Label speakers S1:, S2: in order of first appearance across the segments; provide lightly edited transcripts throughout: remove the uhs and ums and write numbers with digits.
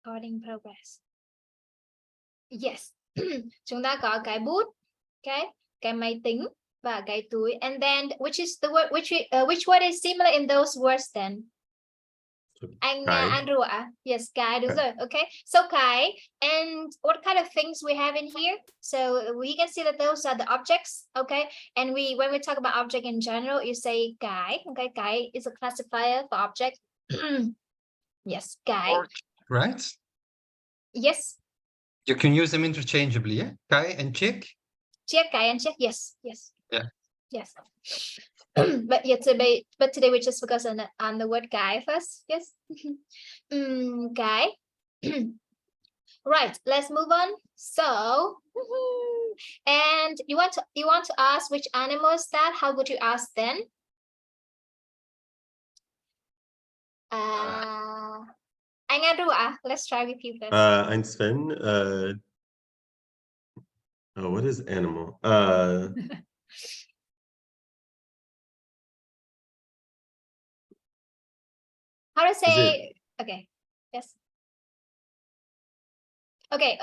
S1: Recording progress. Yes. Chúng ta có cái bút, cái máy tính và cái túi. And then which is the word which word is similar in those words then? Anh rùa. Yes, cái, đúng rồi. Okay. So cái, and what kind of things we have in here? So we can see that those are the objects, okay? And when we talk about object in general, you say cái, okay? Cái is a classifier for object. Yes, cái.
S2: Right?
S1: Yes. You
S2: can use them interchangeably, yeah? Kai and chick?
S1: Chick, kai and chick, yes, yes.
S2: Yeah.
S1: Yes. But today we just focus on the word guy first. Yes. Guy. Right, let's move on. So and you want to ask which animal is that? How would you ask then? Anh Andrew, let's try with you first.
S3: I'm Sven. Oh, what is animal?
S1: How to say? Okay. Yes. Okay.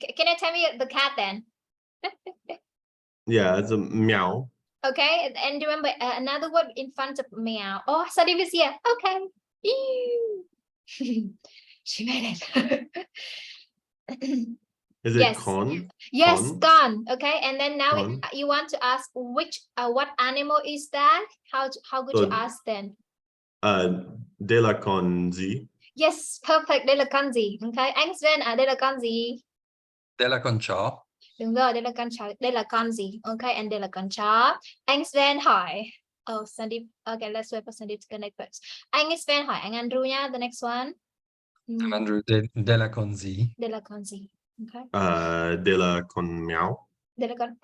S1: Can you tell me the cat then?
S3: Yeah, it's a meow.
S1: Okay, and remember another word in front of meow. Oh, Sadif is here. Okay. She made it.
S3: Is it
S1: yes.
S3: con?
S1: Yes,
S3: con?
S1: gone. Okay, and then now
S3: con?
S1: you want to ask which what animal is that? How could you ask then?
S3: De la con gì?
S1: Yes, perfect. De la con gì? Okay, anh Sven de la con gì?
S2: De la con chó.
S1: Đúng rồi, đây là con chó, đây là con gì? Okay, and đây là con chó. Anh Sven hỏi. Oh, Sandeep. Okay, let's wait for Sandeep to connect first. Anh Sven hỏi anh Andrew nha. The next one.
S2: I'm Andrew. De la con gì.
S1: De la con gì. Okay.
S3: De la con meow.
S1: De la con.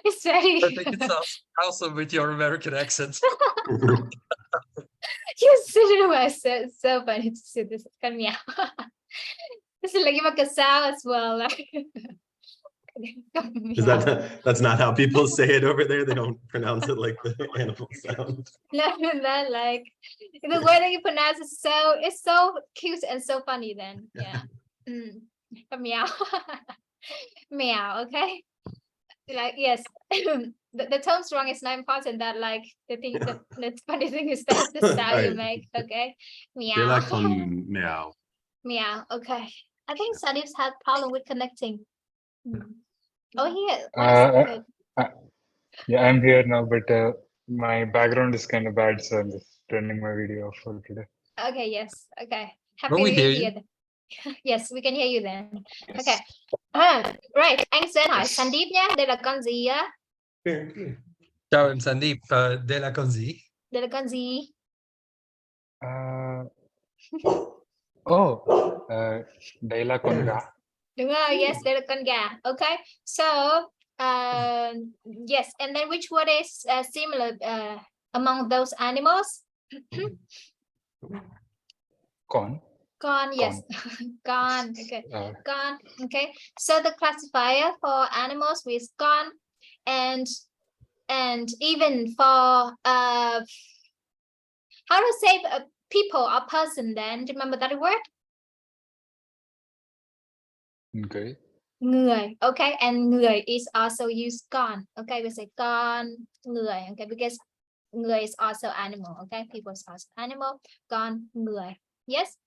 S1: It's very.
S2: I think it sounds awesome with your American accent.
S1: You said it so funny to say this. Con meow. This is like a sound as well.
S3: Is that's not how people say it over there? They don't pronounce it like the animal sound.
S1: No, that like the way that you pronounce it, it's so cute and so funny then. Yeah. Meow. Meow, okay. Like yes. The tone strong is not important. That like the funny thing is that the sound right. You make. Okay. Meow.
S3: De la con meow.
S1: Meow. Okay. I think Sandeep's had problem with connecting. Oh, here.
S4: Yeah, I'm here now, but my background is kind of bad, so I'm just turning my video off for today.
S1: Okay. Yes. Okay. Happy we hear you. Yes, we can hear you then. Yes. Okay. Right. Anh Sven hỏi Sandeep nhé. Đây là con gì á?
S2: Chào em Sandeep. Đây là con gì?
S1: Đây là con gì?
S4: Đây là con gà.
S1: Đúng rồi, yes, đây là con gà. Okay, so yes, and then which word is similar among those animals?
S4: Con.
S1: Con, yes. Con. Okay. Con. Okay. So the classifier for animals is con, and even for how to say people or person then? Remember that word?
S4: Okay.
S1: Người. Okay, and người is also used con. Okay, we say con người. Okay, because người is also animal. Okay, people is also animal. Con người. Yes.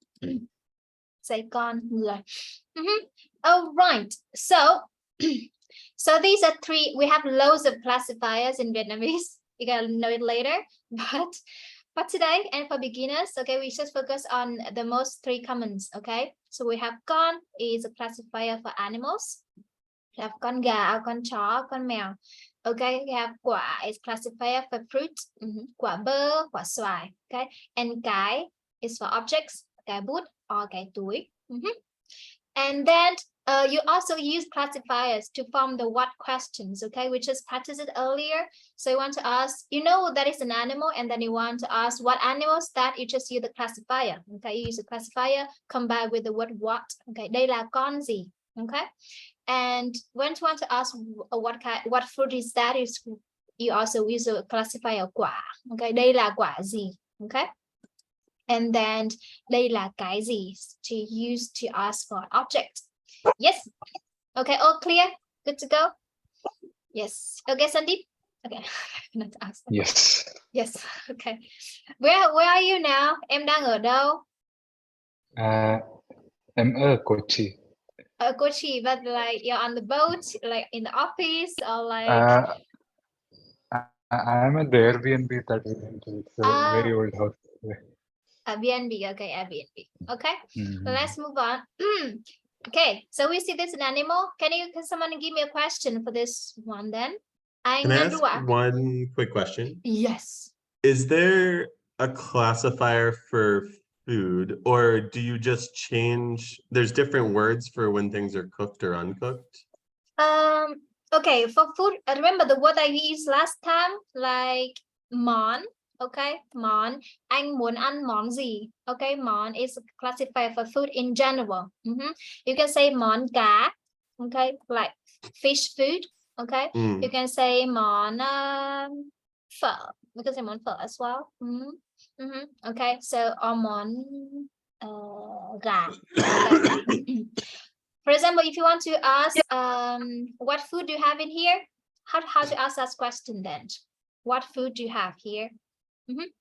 S1: Say con người. Oh, right. So these are three. We have loads of classifiers in Vietnamese. You gotta know it later, but for today and for beginners, okay, we just focus on the most three commons. Okay, so we have con is a classifier for animals. We have con gà, con chó, con mèo. Okay, we have quả is classifier for fruit. Quả bơ, quả xoài. Okay, and cái is for objects. Cái bút or cái túi. And then you also use classifiers to form the what questions. Okay, we just practiced it earlier. So you want to ask, you know, that is an animal, and then you want to ask what animals that, you just use the classifier. Okay, you use the classifier combined with the word what. Okay, đây là con gì. Okay, and when you want to ask what fruit is that, is you also use a classifier quả. Okay, đây là quả gì. Okay, And then đây là cái gì to use to ask for object. Yes. Okay, all clear? Good to go? Yes. Okay, Sandeep? Okay. Not ask.
S4: Yes.
S1: Yes. Okay. Where are you now? Em đang ở đâu?
S4: Em ở Kochi.
S1: Kochi, but like you're on the boat, like in the office, or like
S4: I'm at the Airbnb that we rented. It's a very old house.
S1: Airbnb. Okay, Airbnb. Okay,
S4: Mhm.
S1: so let's move on. Okay, so we see this an animal. Can someone give me a question for this one then?
S3: Can I ask one quick question?
S1: Yes.
S3: Is there a classifier for food, or do you just change? There's different words for when things are cooked or uncooked.
S1: Okay, for food, remember the word I used last time, like món. Okay, món. Anh muốn ăn món gì? Okay, món is classified for food in general. You can say món cá. Okay, like fish food. Okay, you can say món phở. You can say món phở as well. Okay, so or món gà. Okay. For example, if you want to ask what food do you have in here, how to ask that question then? What food do you have here? You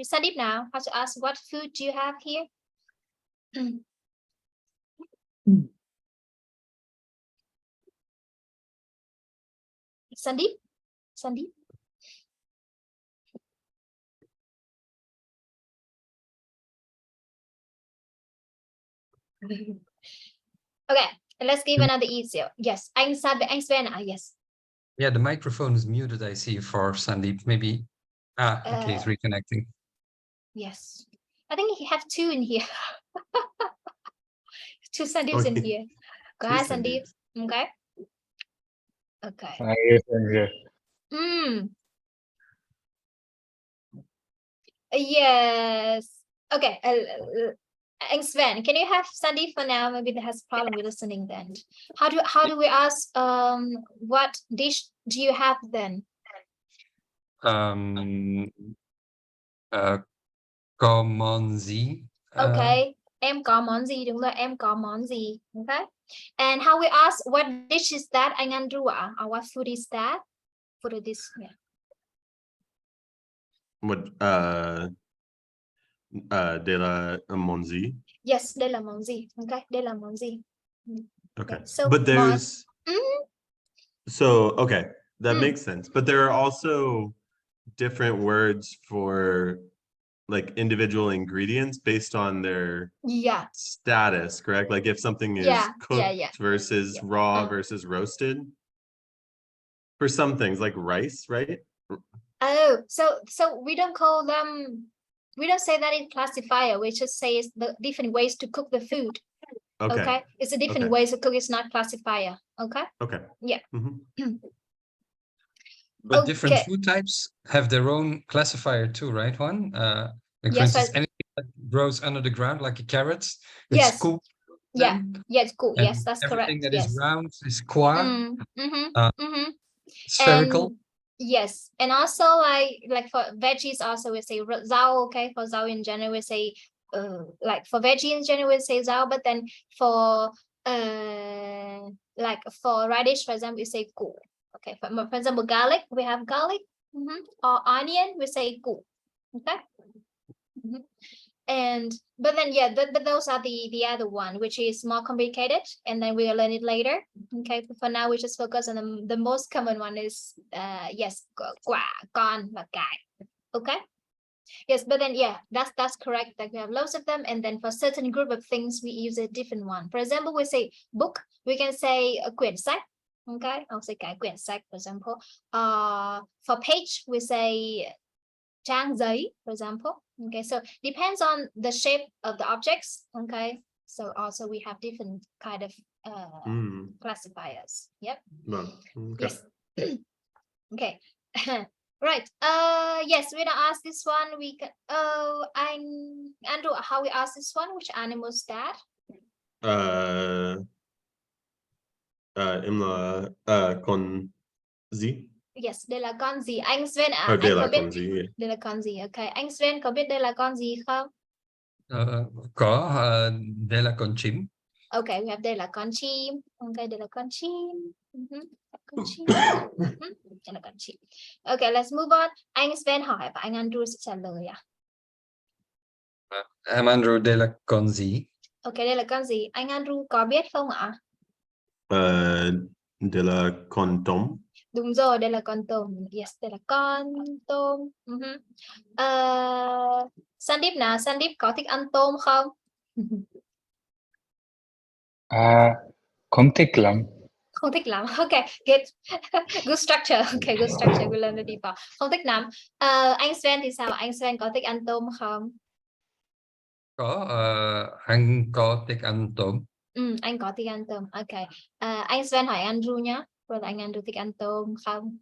S1: Sandeep now, how to ask what food do you have here? Sandeep? Okay, let's give another easier. Yes, anh Sven, yes.
S2: Yeah, the microphone is muted, I see, for Sandeep. Maybe. Okay, he's reconnecting.
S1: Yes. I think he have two in here. Two Sandeeps in here. Go ahead, Sandeep. Okay. Okay.
S4: Yes, I'm here.
S1: Yes. Okay. And Sven, can you have Sandeep for now? Maybe that has a problem with listening then. How do we ask what dish do you have then?
S2: Có món gì?
S1: Okay. Em có món gì, đúng rồi, em có món gì. Okay. And how we ask what dish is that? Anh ăn rượu à? Or what food is that? For this, yeah.
S3: What de la món gì?
S1: Yes, đây là món gì. Okay, đây là món gì.
S3: Okay.
S1: So
S3: but there's so okay, that makes sense. But there are also different words for like individual ingredients based on their status, correct? Like if something is cooked versus raw versus roasted. For some things like rice, right?
S1: Oh, so we don't call them, we don't say that in classifier, we just say it's the different ways to cook the food. Okay. It's a different ways to cook, it's not classifier. Okay. Yeah.
S2: But different food types have their own classifier too, right? One, like for instance, anything that grows under the ground, like a carrot, it's cool.
S1: Yeah, it's cool. Yes, that's correct.
S2: Everything that is round is qua. Spherical.
S1: And, yes, and also like for veggies, also we say rau. Okay, for rau in general we say like for veggie in general we say rau, but then for like for radish, for example, we say củ. Okay, for example, garlic, we have garlic, or onion, we say củ. Okay. And but then but those are the other one, which is more complicated, and then we'll learn it later. Okay, but for now we just focus on the most common one is yes, quả, con, và cải. Okay. Yes, but then that's correct, that we have loads of them, and then for certain group of things we use a different one. For example, we say book, we can say a quyển sách. Okay, I'll say cái quyển sách, for example. For page we say trang giấy, for example. Okay, so depends on the shape of the objects. Okay, so also we have different kind of classifiers. Yep. Yes. Okay. Right. Yes, we're gonna ask this one. We can. Oh, Andrew, how we ask this one? Which animal is that?
S3: Imla con Z.
S1: Yes, đây là con gì? Anh Sven à?
S3: đây
S1: Anh
S3: là
S1: có biết
S3: con gì?
S1: đây là con gì? Ok, anh Sven có biết đây là con gì không?
S2: Có, đây là con chim.
S1: Ok, we have đây là con chim. Ok, đây là con chim. Con chim. Đây là con chim. Ok, let's move on. Anh Sven hỏi và anh Andrew sẽ trả lời ạ.
S2: Em Andrew, đây là con gì?
S1: Ok, đây là con gì? Anh Andrew có biết không ạ?
S3: Đây là con tôm.
S1: Đúng rồi, đây là con tôm. Yes, đây là con tôm. Sandeep nào? Sandeep có thích ăn tôm không?
S4: Không thích lắm.
S1: Không thích lắm. Ok, good. Good structure. Ok, good structure. We learn the deeper. Không thích lắm. Anh Sven thì sao? Anh Sven có thích ăn tôm không?
S2: Có, anh có thích ăn tôm.
S1: Anh có thích ăn tôm. Ok. Anh Sven hỏi Andrew nhé. Rồi là anh Andrew thích ăn tôm không?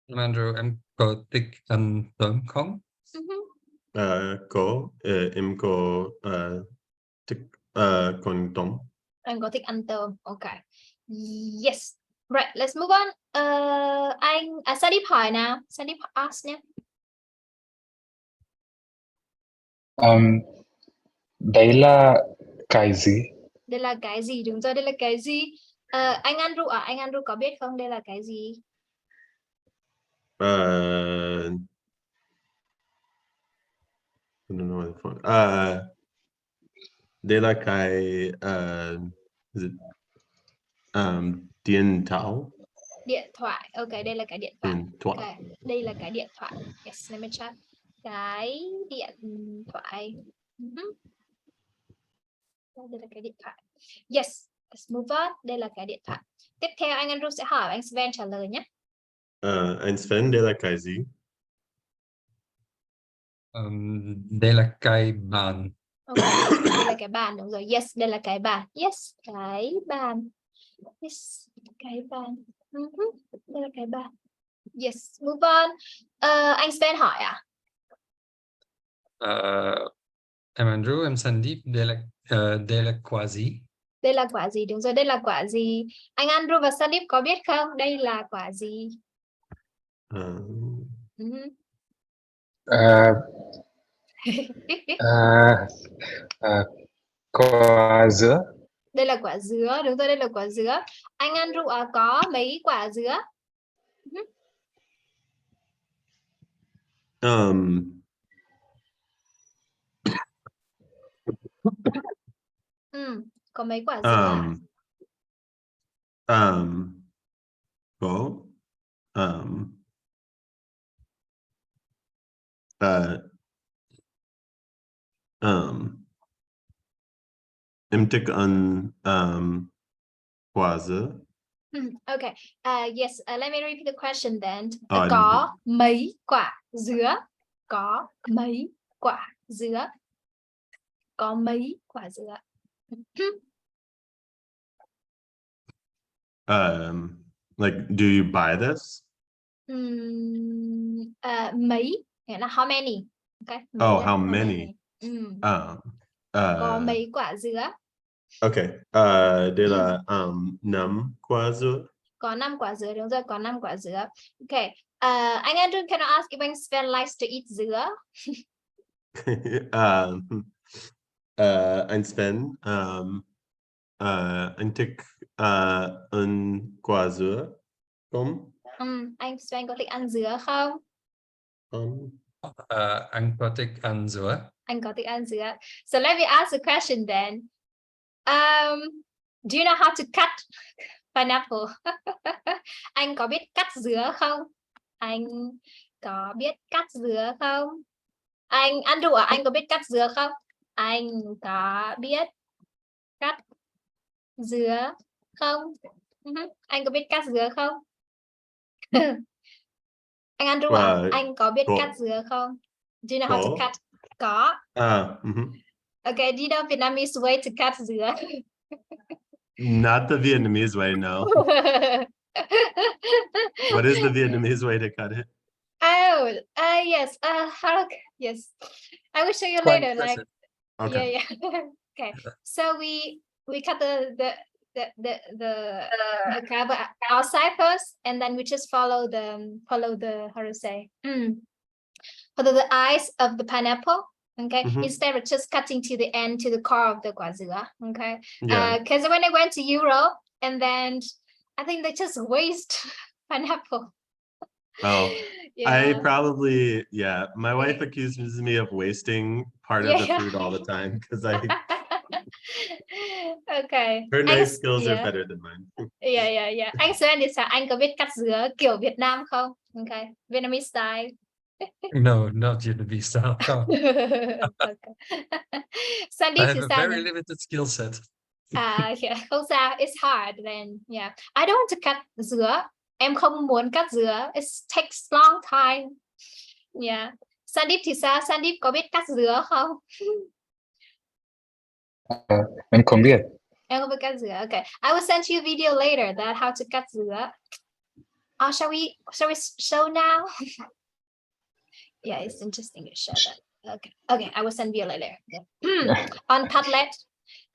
S2: Em Andrew, em có thích ăn tôm không?
S3: Có, em có thích con tôm.
S1: Anh có thích ăn tôm. Ok. Yes. Right, let's move on. Sandeep hỏi nào. Sandeep ask nhé.
S4: Đây là cái gì?
S1: Đây là cái gì? Đúng rồi, đây là cái gì? Anh Andrew à? Anh Andrew có biết không? Đây là cái gì?
S3: I don't know the phone. Đây là cái is it, điện thoại.
S1: Điện thoại. Ok, đây là cái điện thoại.
S3: Điện thoại.
S1: Ok, đây là cái điện thoại. Yes, let me check. Cái điện thoại. Đây là cái điện thoại. Yes, let's move on. Đây là cái điện thoại. Tiếp theo anh Andrew sẽ hỏi anh Sven trả lời nhé.
S3: Anh Sven, đây là cái gì?
S2: Đây là cái bàn.
S1: Okay, đây là cái bàn, đúng rồi. Yes, đây là cái bàn. Yes, cái bàn. Yes, cái bàn. Đây là cái bàn. Yes, move on. Anh Sven hỏi à?
S2: Em Andrew, em Sandeep, đây là quả gì?
S1: Đây là quả gì? Đúng rồi, đây là quả gì? Anh Andrew và Sandeep có biết không? Đây là quả gì?
S4: Quả dứa.
S1: Đây là quả dứa, đúng rồi, đây là quả dứa. Anh Andrew có mấy quả dứa? Có mấy quả dứa à?
S3: Có em thích ăn quả dứa.
S1: Okay. Yes. Let me repeat the question then.
S3: Ờ,
S1: Có mấy quả dứa? Có mấy quả dứa? Có mấy quả dứa?
S3: Like, do you buy this?
S1: Mấy nghĩa là how many? Okay. Mấy
S3: Oh,
S1: là
S3: how many?
S1: Có mấy quả dứa?
S3: Okay. Đây là 5 quả dứa.
S1: Có 5 quả dứa, đúng rồi, có 5 quả dứa. Okay. Anh Andrew, can I ask if anh Sven likes to eat dứa?
S3: Anh Sven, anh thích ăn quả dứa không?
S1: Anh Sven có thích ăn dứa không?
S2: Anh có thích ăn dứa.
S1: Anh có thích ăn dứa. So let me ask the question then. Do you know how to cut pineapple? Anh có biết cắt dứa không? Anh có biết cắt dứa không? Anh Andrew à, anh có biết cắt dứa không? Anh có biết cắt dứa không? Anh có biết cắt dứa không? Anh Andrew à, anh có biết cắt dứa không? Do you know how to cut? Có. Okay, do you know Vietnamese way to cut dứa?
S3: Not the Vietnamese way, no. What is the Vietnamese way to cut it?
S1: Oh, yes. Yes. I will show you later. Like,
S3: Okay.
S1: yeah. Okay. So we cut the the cover outside first, and then we just follow the how to say follow the eyes of the pineapple. Okay, instead of just cutting to the end to the core of the quả dứa. Okay, because when I went to Europe, and then I think they just waste pineapple.
S3: Oh,
S1: yeah.
S3: I probably, my wife accuses me of wasting part of the fruit all the time because
S1: okay.
S3: her knife skills are better than mine.
S1: Yeah. Anh Xuân thì sao? Anh có biết cắt dứa kiểu Việt Nam không? Okay, Vietnamese style.
S2: No, not Vietnamese style.
S1: Okay. Sandeep
S2: I have
S1: thì
S2: a
S1: sao
S2: very
S1: nhỉ?
S2: limited skill set.
S1: Yeah, không sao. It's hard then. Yeah, I don't want to cut dứa. Em không muốn cắt dứa. It takes long time. Yeah. Sandeep thì sao? Sandeep có biết cắt dứa không?
S4: Em không biết.
S1: Em không biết cắt dứa. Okay, I will send you a video later that how to cut dứa. Shall we show now? Yeah, it's interesting to show that. Okay, I will send you later. On Padlet.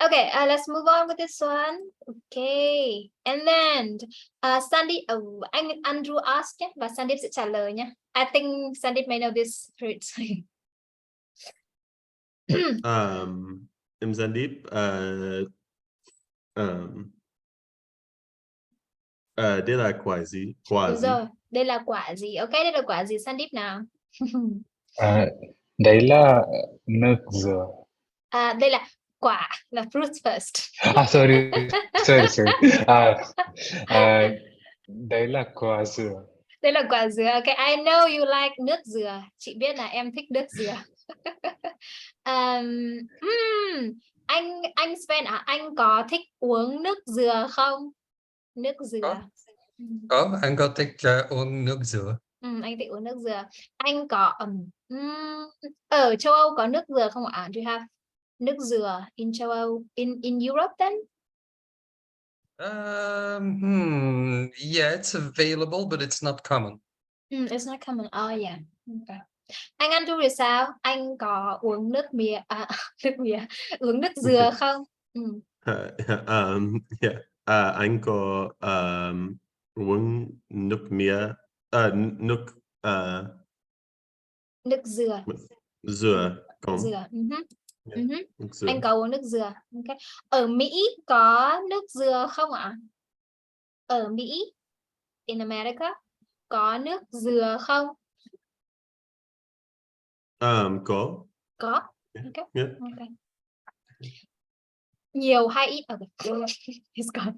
S1: Okay, let's move on with this one. Okay, and then Sandeep, anh Andrew asked nhé, và Sandeep sẽ trả lời nhé. I think Sandeep may know this fruit.
S3: Em Sandeep, đây là quả gì?
S1: Đúng rồi, đây là quả gì? Ok, đây là quả gì Sandeep nào?
S4: Đấy là nước dừa.
S1: Đây là quả, là fruit first.
S4: Sorry. Đấy là quả dừa.
S1: Đây là quả dừa. Ok, I know you like nước dừa. Chị biết là em thích nước dừa. Anh Sven anh có thích uống nước dừa không? Nước dừa.
S2: Có, anh có thích uống nước dừa.
S1: Anh thích uống nước dừa. Anh có ở châu Âu có nước dừa không ạ? Do you have nước dừa in châu Âu, in Europe then?
S2: Yeah, it's available, but it's not common.
S1: It's not common. Oh yeah. Okay. Anh Andrew thì sao? Anh có uống nước mía, uống nước dừa không?
S3: Anh có uống nước mía, nước
S1: dừa.
S3: Dừa.
S1: Dừa.
S3: Nước dừa.
S1: Anh có uống nước dừa. Okay. Ở Mỹ có nước dừa không ạ? Ở Mỹ, in America, có nước dừa không?
S3: Có.
S1: Có. Okay.
S3: Yeah.
S1: Okay. Nhiều hay ít? Okay. It's gone.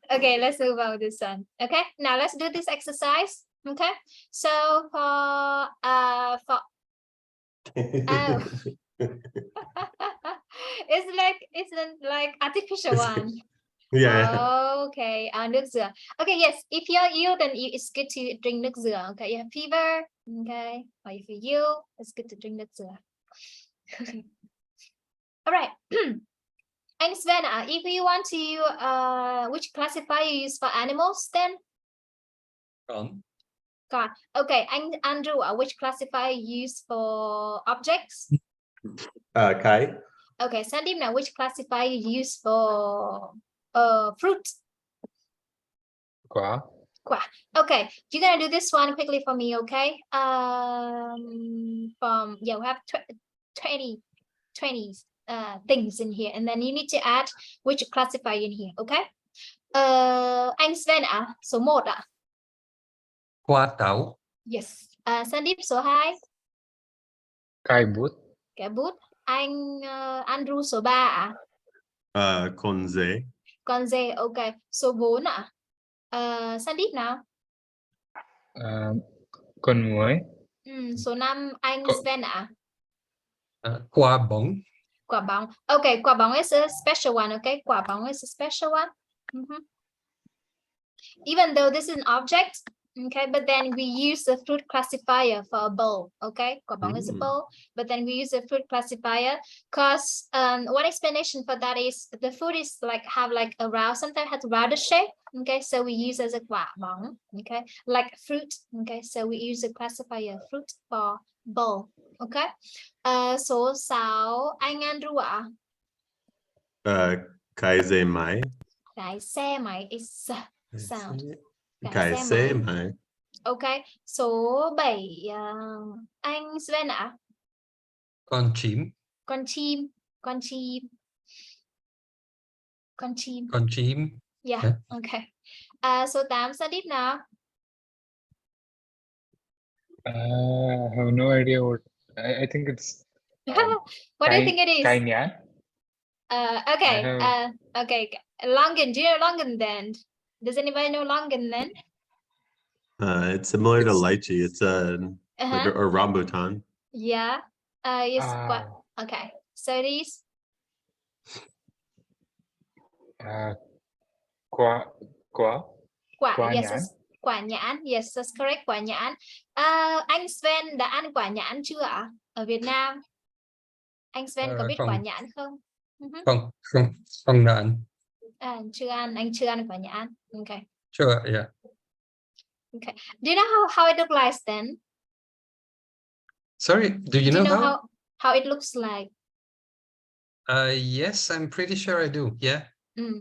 S1: Okay, let's move on with this one. Okay, now let's do this exercise. Okay, so for it's like artificial one.
S3: Yeah.
S1: Okay, nước dừa. Okay, yes, if you're ill, then it's good to drink nước dừa. Okay, you have fever. Okay, or if you're ill, it's good to drink nước dừa. All right. And Sven, if you want to, which classifier you use for animals then? God. Okay, and Andrew, which classifier you use for objects?
S3: Kite.
S1: Okay, Sandeep, now which classifier you use for fruit?
S4: Quả.
S1: Okay, you're gonna do this one quickly for me, okay? We have 20 things in here, and then you need to add which classifier in here, okay? Anh Sven số 1 ạ.
S2: Quả táo.
S1: Yes. Sandeep số 2.
S4: Cây bút.
S1: Cái bút. Anh Andrew số 3 ạ.
S3: Con dế.
S1: Con dê, ok. Số 4 ạ. Sandeep nào?
S4: Con muỗi.
S1: Số 5 anh Sven ạ.
S2: Quả bóng.
S1: Quả bóng. Okay, quả bóng is a special one, okay? Quả bóng is a special one. Even though this is an object, okay, but then we use the fruit classifier for a bowl, okay? Quả bóng is a bowl, but then we use the fruit classifier because one explanation for that is the food is have a round, sometimes has a rounder shape, okay? So we use as a quả bóng, okay? Like fruit, okay? So we use the classifier fruit for bowl, okay? Số 6 anh Andrew ạ.
S3: Cái xe máy.
S1: Cái xe máy is sound.
S3: Cái xe máy.
S1: Ok, số 7 anh Sven ạ.
S2: Con chim.
S1: Con chim, con chim. Con chim.
S2: Con chim.
S1: Yeah,
S2: Yeah.
S1: ok. Số 8 Sandeep nào.
S4: I have no idea what. I think it's.
S1: What do you think it is?
S4: Kai nhãn.
S1: Okay.
S4: have-
S1: Okay. Longan. Do you know Longanland? Does anybody know Longanland?
S3: It's similar to lychee. It's like a rambutan.
S1: Yeah. Yes.
S4: Ah.
S1: Okay. So it is.
S4: Quả.
S1: Quả. Yes.
S4: nhãn.
S1: Quả nhãn. Yes, that's correct. Quả nhãn. Anh Sven đã ăn quả nhãn chưa ạ? Ở Việt Nam. Anh Sven có biết
S2: Không.
S1: quả nhãn không?
S2: Không đã ăn.
S1: Chưa ăn. Anh chưa ăn quả nhãn. Okay.
S2: Sure, yeah.
S1: Okay. Do you know how it looks like then?
S2: Sorry, do you know
S1: how it looks like?
S2: Yes, I'm pretty sure I do. Yeah.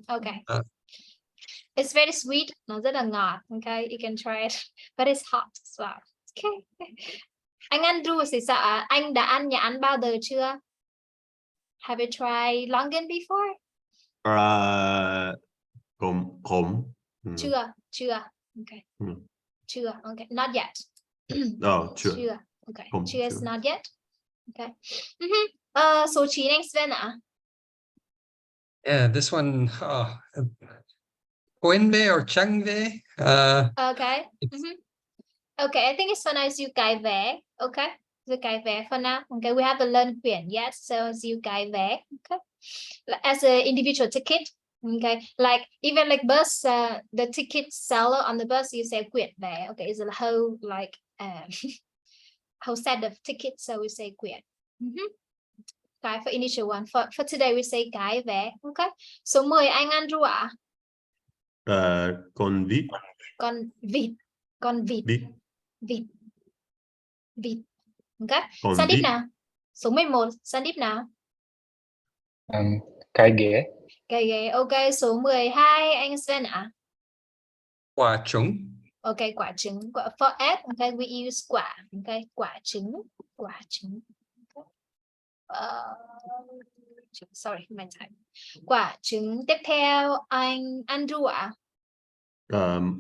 S1: Okay. It's very sweet. Nó rất là ngọt. Okay, you can try it. But it's hot as well. Okay. Anh Andrew thì sao ạ? Anh đã ăn nhãn bao giờ chưa? Have you tried longan before?
S3: Khóm.
S1: Chưa. Okay. Chưa. Okay. Not yet.
S3: Chưa.
S1: Chưa. Okay.
S3: Khóm,
S1: Chưa is
S3: chưa.
S1: not yet. Okay. Số 9 anh Sven ạ.
S2: Yeah, this one. Quenve or Changve.
S1: Okay. Okay, I think it's pronounced you cài vé. Okay. You cài vé for now. Okay, we have to learn quyển. Yes, so it's you cài vé. Okay. As an individual ticket. Okay, like even like bus, the ticket seller on the bus, you say quyển vé. Okay, it's a whole like whole set of tickets, so we say quyển. Okay, for initial one. For today we say cài vé. Okay. Số 10 anh Andrew ạ.
S3: Con vịt.
S1: Con vịt. Okay.
S3: Con
S1: Sandeep
S3: vịt.
S1: nào. Số 11 Sandeep nào.
S4: Cái ghế.
S1: Cái ghế. Ok, số 12 anh Sven ạ.
S2: Quả trứng.
S1: Ok, quả trứng. For egg, okay, we use quả. Ok, quả trứng. Sorry, my time. Quả trứng. Tiếp theo anh Andrew ạ.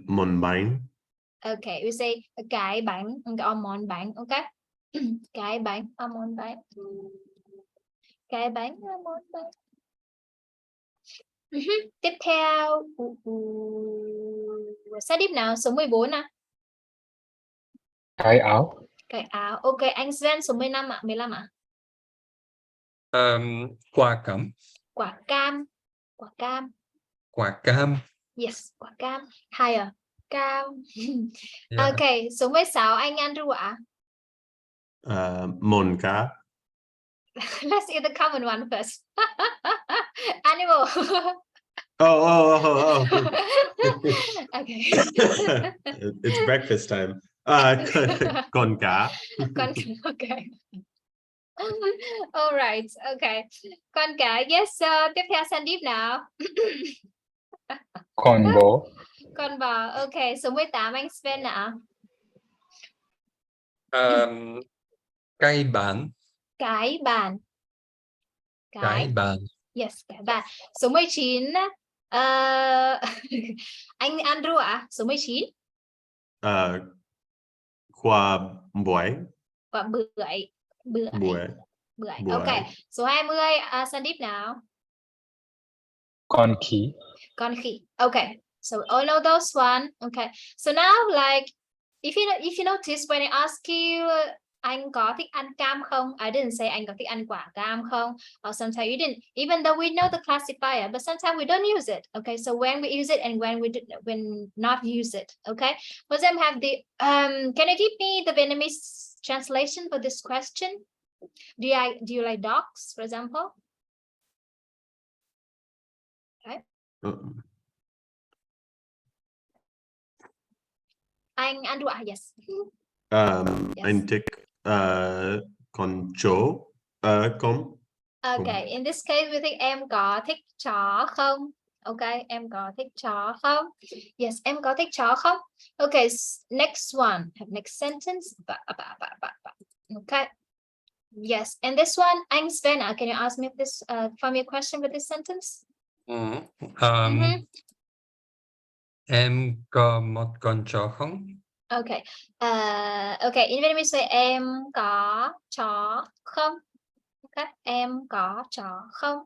S3: Món bánh.
S1: Ok, we say cái bánh. Okay, món bánh. Ok. Cái bánh. Món bánh. Cái bánh. Món bánh. Tiếp theo Sandeep nào, số 14 nào.
S4: Cái áo.
S1: Cái áo. Ok, anh Sven số 15 ạ, 15 ạ.
S2: Quả cam.
S1: Quả cam.
S2: Quả cam.
S1: Yes, quả cam. Higher. Cam.
S2: Yeah.
S1: Ok, số 16 anh Andrew ạ.
S3: Món cá.
S1: Let's eat the common one first. Animal.
S3: Oh.
S1: Okay.
S3: It's breakfast time. Con cá.
S1: Okay. All right. Okay. Con cá. Yes. Tiếp theo Sandeep nào.
S4: Con bò.
S1: Con bò. Ok. Số 18 anh Sven nào.
S2: Cây bàn.
S1: Cái bàn.
S2: Cái bàn.
S1: Yes, cái bàn. Số 19 anh Andrew ạ. Số 19.
S3: Quả bưởi.
S1: Quả bưởi.
S3: Bưởi.
S1: Ok. Số 20 Sandeep nào.
S4: Con khỉ.
S1: Okay. So all of those one. Okay. So now like if you notice when I ask you anh có thích ăn cam không? I didn't say anh có thích ăn quả cam không? Or sometimes you didn't, even though we know the classifier, but sometimes we don't use it. Okay, so when we use it and when not use it. Okay, for them have the can you give me the Vietnamese translation for this question? Do you like dogs, for example? Okay. Anh Andrew, yes.
S3: Yes. Anh thích con chó.
S1: Okay, in this case we think em có thích chó không? Okay, em có thích chó không? Yes, em có thích chó không? Okay, next one, next sentence. Okay. Yes, and this one, anh Svena, can you ask me this for me a question with this sentence?
S2: Em có một con chó không?
S1: Okay. Okay, in Vietnamese say em có chó không? Okay, em có chó không?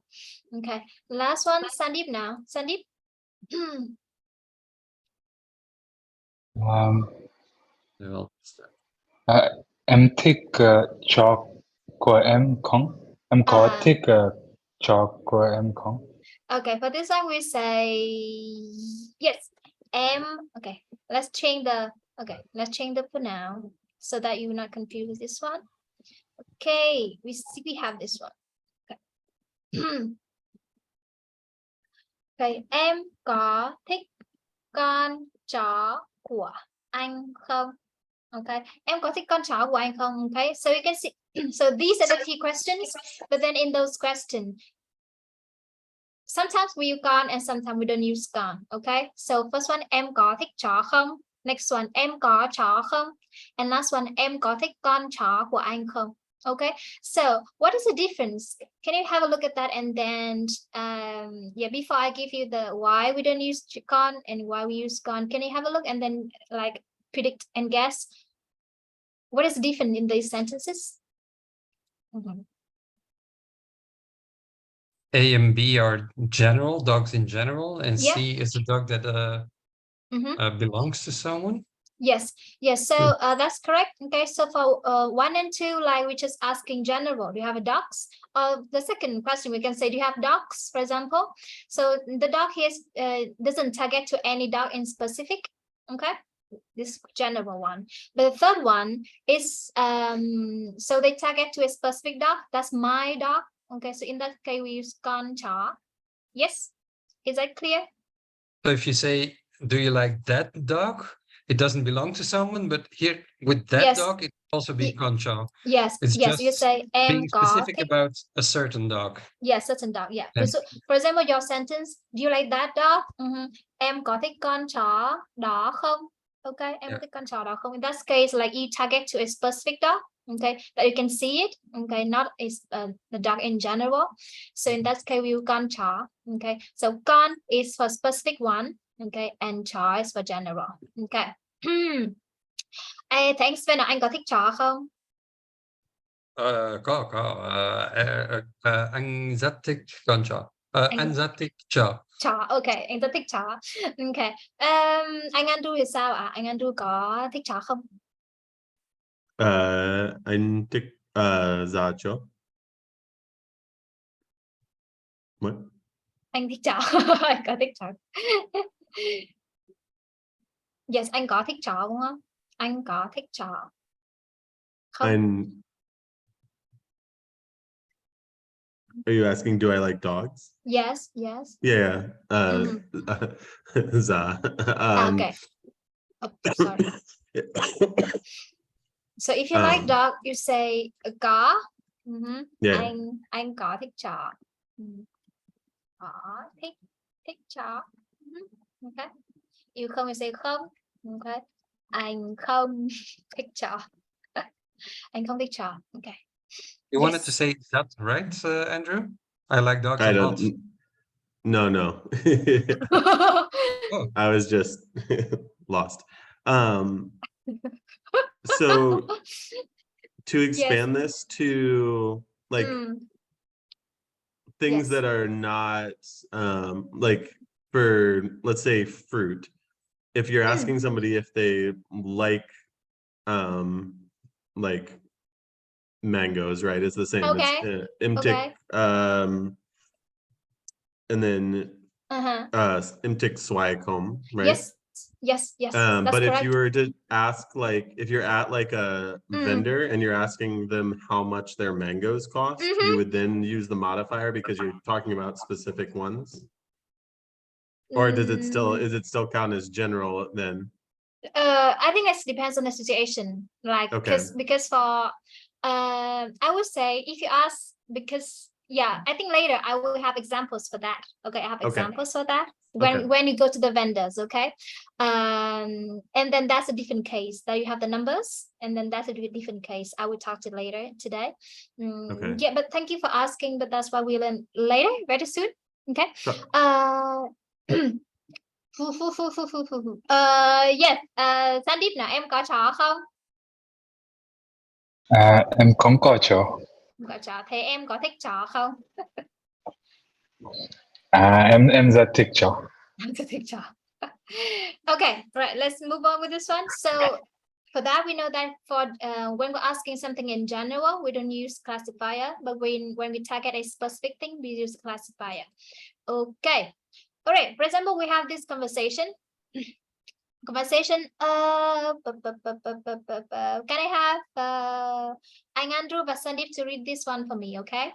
S1: Okay, last one, Sandeep now. Sandeep.
S4: Em thích chó của em không? Em có thích chó của em không?
S1: Okay, for this one we say yes. Okay, let's change the pronoun so that you will not confuse with this one. Okay, we have this one. Okay. Okay, em có thích con chó của anh không? Okay, em có thích con chó của anh không? Okay, so you can see, so these are the key questions, but then in those questions, sometimes we use con and sometimes we don't use con. Okay, so first one, em có thích chó không? Next one, em có chó không? And last one, em có thích con chó của anh không? Okay, so what is the difference? Can you have a look at that? And then yeah, before I give you the why we don't use con and why we use con, can you have a look and then like predict and guess what is different in these sentences?
S2: A and B are general, dogs in general, and
S1: Yeah.
S2: C is a dog that belongs to someone.
S1: Yes, so that's correct. Okay, so for 1 and 2, like we're just asking general, do you have a dogs? The second question we can say, do you have dogs, for example? So the dog here doesn't target to any dog in specific. Okay, this general one. But the third one is so they target to a specific dog. That's my dog. Okay, so in that case we use con chó. Yes, is that clear?
S2: So if you say, do you like that dog? It doesn't belong to someone, but here with that dog, it can also be con chó.
S1: Yes,
S2: it's
S1: yes, you say em
S2: being specific about a certain dog.
S1: Yes, certain dog. Yeah.
S2: And
S1: So, for example, your sentence, do you like that dog? Em có thích con chó đó không? Okay, em có thích con chó đó không? In that case, like you target to a specific dog. Okay, that you can see it. Okay, not is the dog in general. So in that case, we use con chó. Okay, so con is for specific one. Okay, and chó is for general. Okay. Hey, thanks, Vena. Anh có thích chó không?
S2: Có. Anh rất thích con chó. Anh rất thích chó.
S1: Chó, ok, anh rất thích chó. Ok. Anh Andrew thì sao ạ? Anh Andrew có thích chó không?
S3: Anh thích da chó. What?
S1: Anh thích chó. Anh có thích chó. Yes, anh có thích chó đúng không? Anh có thích chó không?
S3: Are you asking, do I like dogs?
S1: Yes.
S3: Yeah. Za.
S1: Okay. Oh, sorry. So if you like dog, you say có.
S3: Yeah.
S1: Anh có thích chó. Có thích chó. Okay. Yêu không, you say không. Okay. Anh không thích chó. Anh không thích chó. Okay.
S2: You wanted to say that, right, Andrew? I like dogs
S3: I
S2: a
S3: don't.
S2: lot.
S3: No.
S2: Oh.
S3: I was just lost. So to expand this to like things that are not like for, let's say, fruit. If you're asking somebody if they like mangoes, right? It's the same.
S1: Okay.
S3: It's imtik, and then imtik swaikom, right?
S1: Yes.
S3: But
S1: correct.
S3: if you were to ask, like, if you're at like a vendor and you're asking them how much their mangoes cost, you would then use the modifier because you're talking about specific ones. Or is it still count as general then?
S1: I think it depends on the situation. Like because for I would say if you ask, because Yeah, I think later I will have examples for that. Okay, I have
S3: Okay.
S1: examples for that
S3: Okay.
S1: when you go to the vendors. Okay, and then that's a different case. That you have the numbers, and then that's a different case. I will talk to later today.
S3: Okay.
S1: Yeah, but thank you for asking. But that's why we learn later, very soon. Okay.
S3: Sure.
S1: Yes. Sandeep nào em có chó không?
S4: Em không có chó.
S1: Có chó. Thế em có thích chó không?
S4: Em rất thích chó.
S1: Thích chó. Okay, right. Let's move on with this one. So for that, we know that for when we're asking something in general, we don't use classifier, but when we target a specific thing, we use classifier. Okay. All right. For example, we have this conversation. Conversation. Can I have anh Andrew và Sandeep to read this one for me, okay?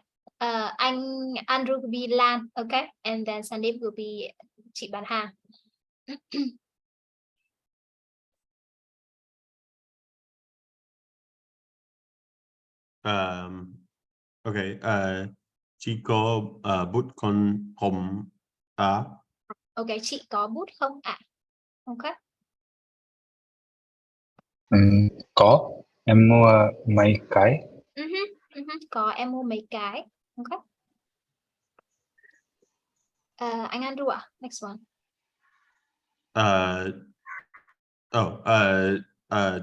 S1: Anh Andrew will be Lan, okay? And then Sandeep will be chị Bạn Hà.
S3: Okay. Chị có bút con hồng à?
S1: Okay, chị có bút không ạ? Okay.
S4: Có. Em mua mấy cái.
S1: Có, em mua mấy cái. Okay. Anh Andrew ạ, next one.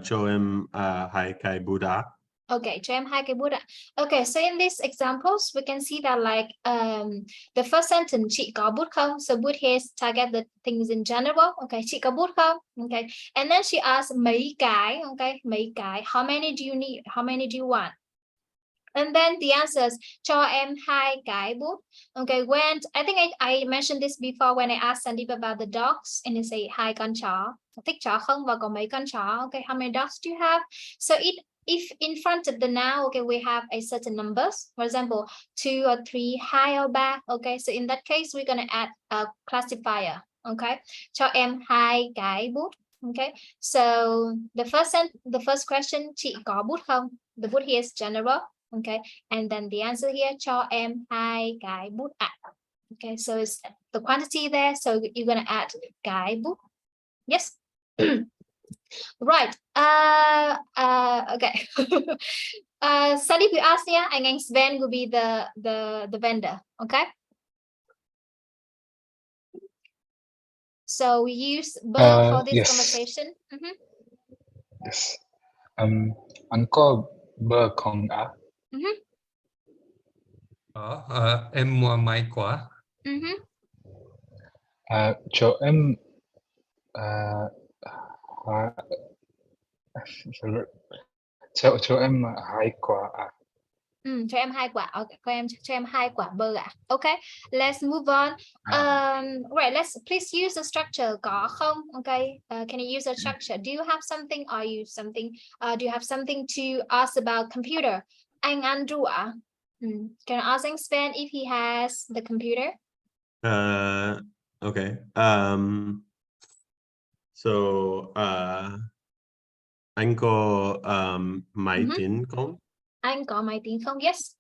S3: Cho em hai cái bút à?
S1: Okay, cho em hai cái bút ạ. Okay, so in these examples, we can see that like the first sentence, chị có bút không? So bút here target the things in general. Okay, chị có bút không? Okay, and then she asks mấy cái. Okay, mấy cái. How many do you need? How many do you want? And then the answer is cho em hai cái bút. Okay, when I think I mentioned this before when I asked Sandeep about the dogs, and he say hai con chó. Thích chó không? Và có mấy con chó? Okay, how many dogs do you have? So if in front of the noun, okay, we have a certain numbers, for example, 2 or 3, 2 or 3. Okay, so in that case, we're gonna add a classifier. Okay, cho em hai cái bút. Okay, so the first question, chị có bút không? The bút here is general. Okay, and then the answer here, cho em hai cái bút ạ. Okay, so it's the quantity there, so you're gonna add cái bút. Yes. Right. Okay. Sandeep, we asked here, and Sven will be the vendor. Okay. So we use both for this
S4: Yes.
S1: conversation.
S4: Yes. Anh có bơ không ạ?
S2: Em mua mấy quả.
S4: Cho em cho em hai quả ạ.
S1: Cho em hai quả. Okay, cho em hai quả bơ ạ. Okay, let's move on. Right, let's please use the structure có không. Okay, can you use a structure? Do you have something? Are you something? Do you have something to ask about computer? Anh Andrew ạ. Can I ask Sven if he has the computer?
S3: Okay. So anh có máy tính không?
S1: Anh có máy tính không? Yes.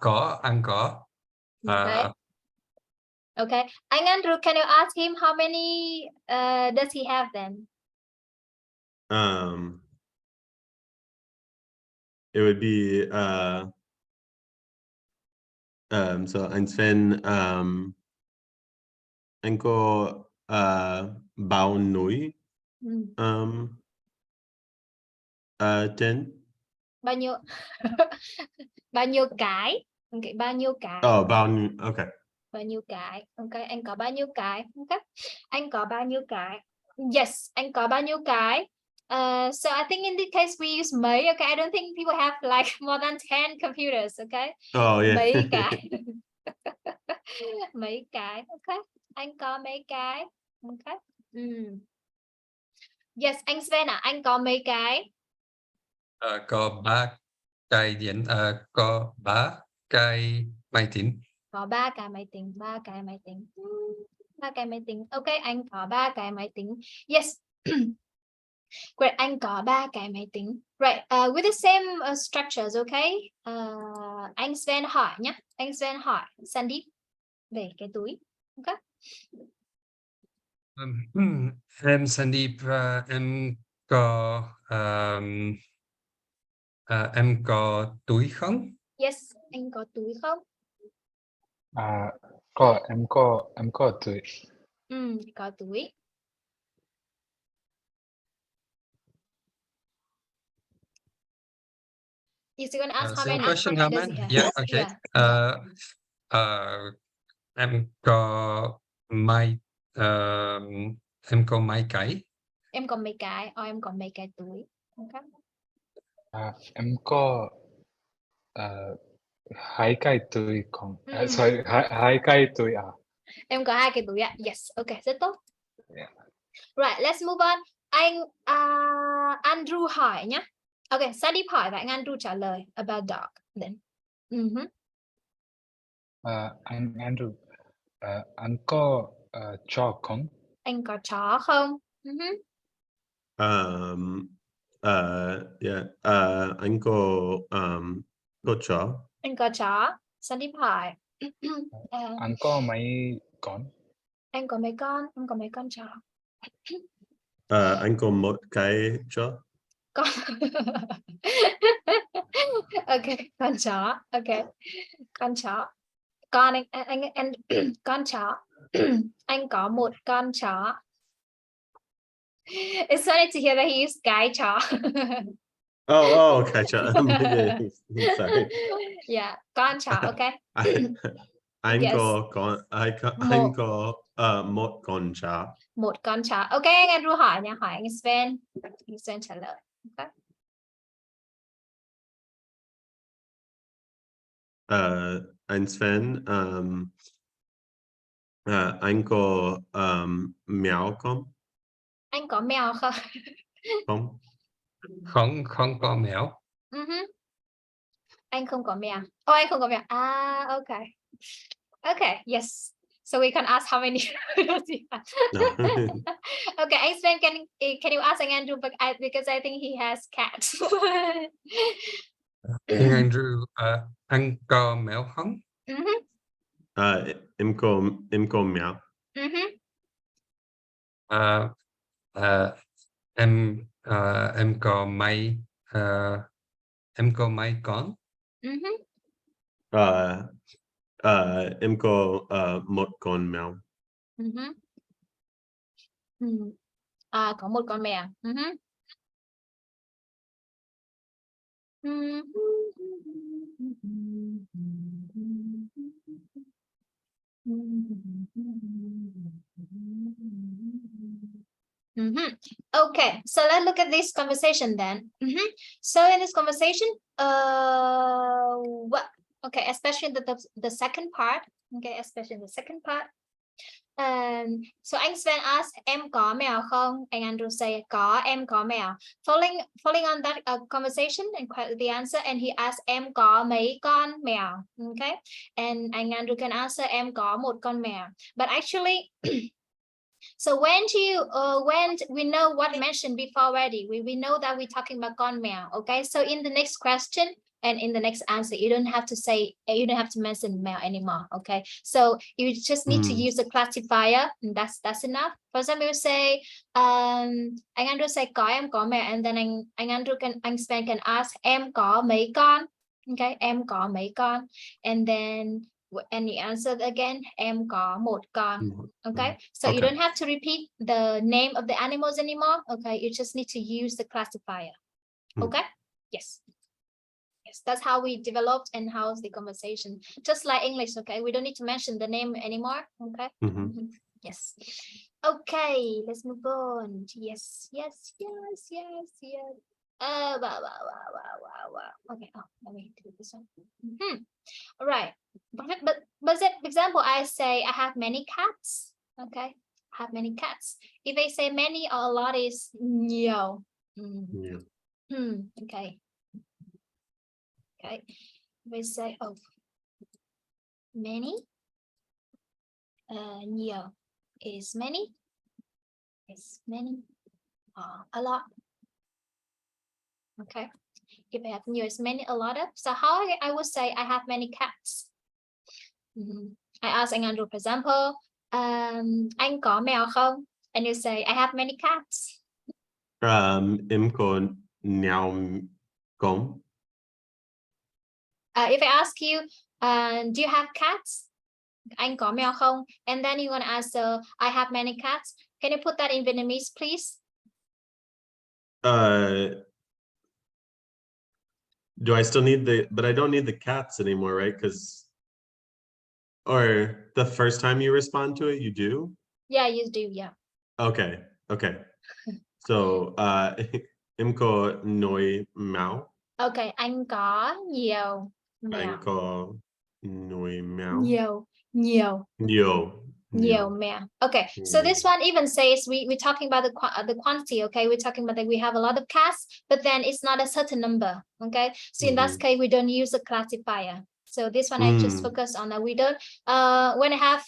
S2: Có, anh có.
S1: Okay. Okay. Anh Andrew, can you ask him how many does he have then?
S3: It would be so anh Sven anh có bao núi trên
S1: Bao nhiêu? Bao nhiêu cái? Okay, bao nhiêu cái?
S3: Okay.
S1: Bao nhiêu cái? Okay, anh có bao nhiêu cái? Okay. Anh có bao nhiêu cái? Yes, anh có bao nhiêu cái? So I think in this case we use mấy. Okay, I don't think people have like more than 10 computers. Okay.
S3: Oh yeah.
S1: Mấy cái. Mấy cái. Okay. Anh có mấy cái. Okay. Yes, anh Sven ạ, anh có mấy cái?
S2: Có 3 cái điện. Có 3 cái máy tính.
S1: Có 3 cái máy tính. 3 cái máy tính. 3 cái máy tính. Ok, anh có 3 cái máy tính. Yes. Great, anh có 3 cái máy tính. Right, with the same structures, okay? Anh Sven hỏi nhé. Anh Sven hỏi Sandeep về cái túi. Okay.
S2: Em Sandeep, em có túi không?
S1: Yes, anh có túi không?
S4: em có túi.
S1: Có túi. You're still gonna ask how
S2: Same
S1: many?
S2: question,
S1: Does
S2: Haman?
S1: he have?
S2: Yeah, okay.
S1: Yeah.
S2: Em có mấy em có mấy cái?
S1: Em có mấy cái? Em có mấy cái túi? Okay.
S4: Em có 2 cái túi không? Sorry, 2 cái túi à?
S1: Em có 2 cái túi ạ. Yes, okay, rất tốt.
S4: Yeah.
S1: Right, let's move on. Anh Andrew hỏi nhé. Okay, Sandeep hỏi và anh Andrew trả lời about dog. Then.
S4: Anh Andrew, anh có chó không?
S1: Anh có chó không?
S3: Yeah. Anh có chó.
S1: Anh có chó. Sandeep hỏi.
S4: Anh có mấy con?
S1: Anh có mấy con? Anh có mấy con chó?
S3: Anh có một cái chó.
S1: Con. Okay, con chó. Okay, con chó. Con anh con chó. Anh có một con chó. It's funny to hear that he used cái chó.
S3: Okay, chó. Sorry.
S1: Yeah, con chó. Okay.
S3: Anh
S1: Yes.
S3: có một con chó.
S1: Một con chó. Okay, anh Andrew hỏi nha, hỏi anh Sven. Anh Sven trả lời. Okay.
S3: Anh Sven, anh có mèo không?
S1: Anh có mèo không?
S3: Không.
S2: Không có mèo.
S1: Anh không có mèo. Anh không có mèo. Okay. Okay, yes. So we can ask how many does he have?
S3: No.
S1: Okay, anh Sven, can you ask anh Andrew because I think he has cats.
S2: Anh Andrew, anh có mèo không?
S3: Em có mèo.
S2: Em có mấy con?
S3: Em có một con mèo.
S1: Có một con mèo. Okay, so let's look at this conversation then. So in this conversation, okay, especially the second part. Okay, especially the second part. So anh Sven asked, em có mèo không? Anh Andrew say, có, em có mèo. Following on that conversation and the answer, and he asked, em có mấy con mèo? Okay, and anh Andrew can answer, em có một con mèo. But actually, so when we know what mentioned before already, we know that we're talking about con mèo. Okay, so in the next question and in the next answer, you don't have to mention mèo anymore. Okay, so you just need to use the classifier, and that's enough. For example, you say anh Andrew say có, em có mèo, and then anh Sven can ask, em có mấy con? Okay, em có mấy con? And then and you answer again, em có một con. Okay, so you don't have to repeat the name of the animals anymore. Okay, you just need to use the classifier. Okay, yes, that's how we developed and how's the conversation, just like English. Okay, we don't need to mention the name anymore. Okay. Yes. Okay, let's move on. Yes. Okay, let me do this one. All right, but for example, I say I have many cats. Okay, I have many cats. If I say many or a lot, is nhiều. Okay. We say many, nhiều is many, a lot. Okay. If I have nhiều, it's many, a lot of. So how I would say I have many cats. I ask anh Andrew, for example, anh có mèo không? And you say, I have many cats.
S3: Em có mèo không?
S1: If I ask you, do you have cats? Anh có mèo không? And then you want to answer, I have many cats. Can you put that in Vietnamese, please?
S3: Do I still need but I don't need the cats anymore, right? Or the first time you respond to it, you do?
S1: Yeah, you do, yeah.
S3: Okay. So, em có nuôi mèo.
S1: Okay, anh có nhiều mèo.
S3: Anh có nuôi mèo.
S1: Nhiều mèo. Okay, so this one even says we're talking about the quantity. Okay, we're talking about that we have a lot of cats, but then it's not a certain number. Okay, so in that case we don't use a classifier. So this one I just focus on that we don't. When I have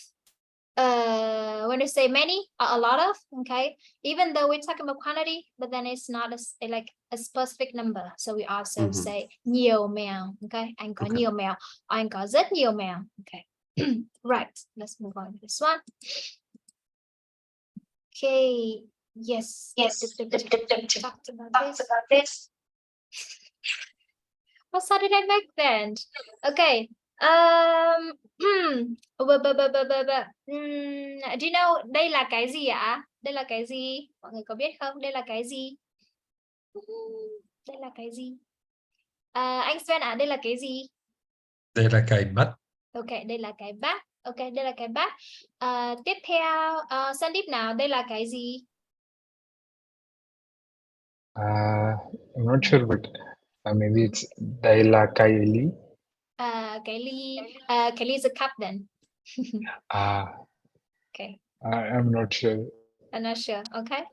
S1: when I say many, a lot of, okay, even though we're talking about quantity, but then it's not like a specific number. So we also say nhiều mèo. Okay, anh có nhiều mèo, anh có rất nhiều mèo. Okay. Right, let's move on to this one. Okay, yes. Talked about this. What sound did I make then? Okay. Do you know đây là cái gì ạ? Đây là cái gì? Mọi người có biết không? Đây là cái gì? Đây là cái gì? Anh Sven ạ, đây là cái gì?
S2: Đây là cái bát.
S1: Ok, đây là cái bát. Ok, đây là cái bát. Tiếp theo, Sandeep nào, đây là cái gì?
S4: I'm not sure, but maybe it's đây là cái ly.
S1: Cái ly is a cup then. Okay.
S4: I'm not sure.
S1: I'm not sure. Okay.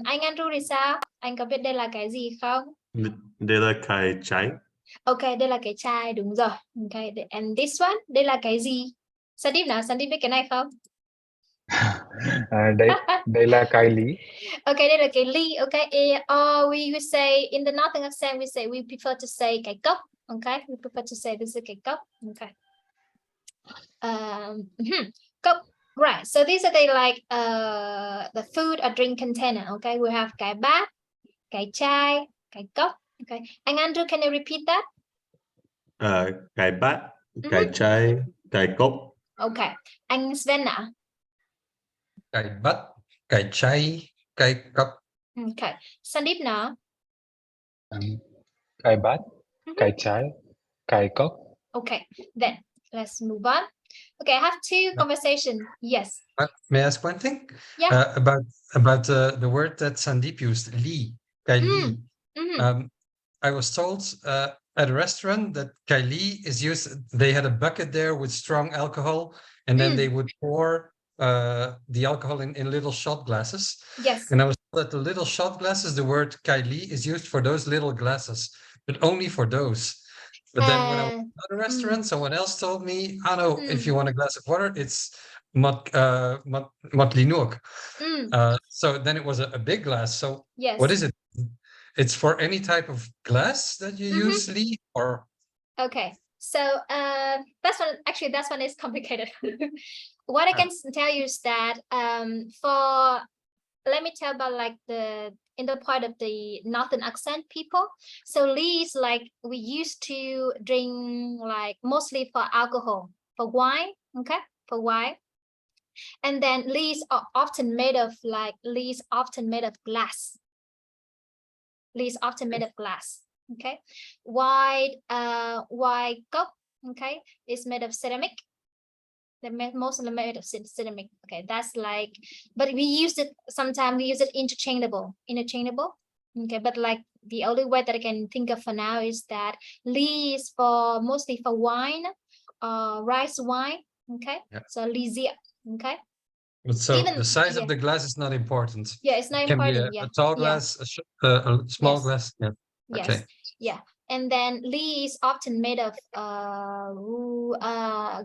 S1: Anh Andrew thì sao? Anh có biết đây là cái gì không?
S3: Đây là cái chai.
S1: Ok, đây là cái chai, đúng rồi. Okay, and this one, đây là cái gì? Sandeep nào, Sandeep biết cái này không?
S4: Đây là cái ly.
S1: Okay, đây là cái ly. Okay, or we would say in the northern accent we prefer to say cái cốc. Okay, we prefer to say this is cái cốc. Okay. Cốc. Right. So these are the food or drink container. Okay, we have cái bát, cái chai, cái cốc. Okay, anh Andrew, can you repeat that?
S3: Cái bát, cái chai, cái cốc.
S1: Okay, anh Sven nào?
S2: Cái bát, cái chai, cái cốc.
S1: Okay, Sandeep nào?
S4: Cái bát, cái chai, cái cốc.
S1: Okay, then let's move on. Okay, I have two conversations. Yes.
S2: May I ask one thing?
S1: Yeah.
S2: About the word that Sandeep used, li, kai li. I was told at a restaurant that kai li is used. They had a bucket there with strong alcohol, and then they would pour the alcohol in little shot glasses.
S1: Yes.
S2: And I was told that the little shot glasses, the word kai li is used for those little glasses, but only for those. But then when I was at a restaurant, someone else told me, "Oh no, if you want a glass of water, it's mot linuk." So then it was a big glass. So
S1: yes.
S2: What is it? It's for any type of glass that you use, Lee, or?
S1: Okay, so that's one is complicated. What I can tell you is that let me tell about like in the part of the northern accent people. So Lee is like we used to drink like mostly for alcohol, for wine. Okay, for wine. And then leaves are often made of glass. Leaves often made of glass. Okay, white cup. Okay, is made of ceramic. They're mostly made of ceramic. Okay, that's like, but we use it sometimes. We use it interchangeable. Okay, but like the only word that I can think of for now is that Lee is mostly for wine, rice wine. Okay, so Lizia. Okay.
S2: So even, the size of the glass is not important.
S1: Yeah, it's not important.
S2: A tall glass, a small glass. Yeah.
S1: Yes.
S2: Okay.
S1: Yeah. And then Lee is often made of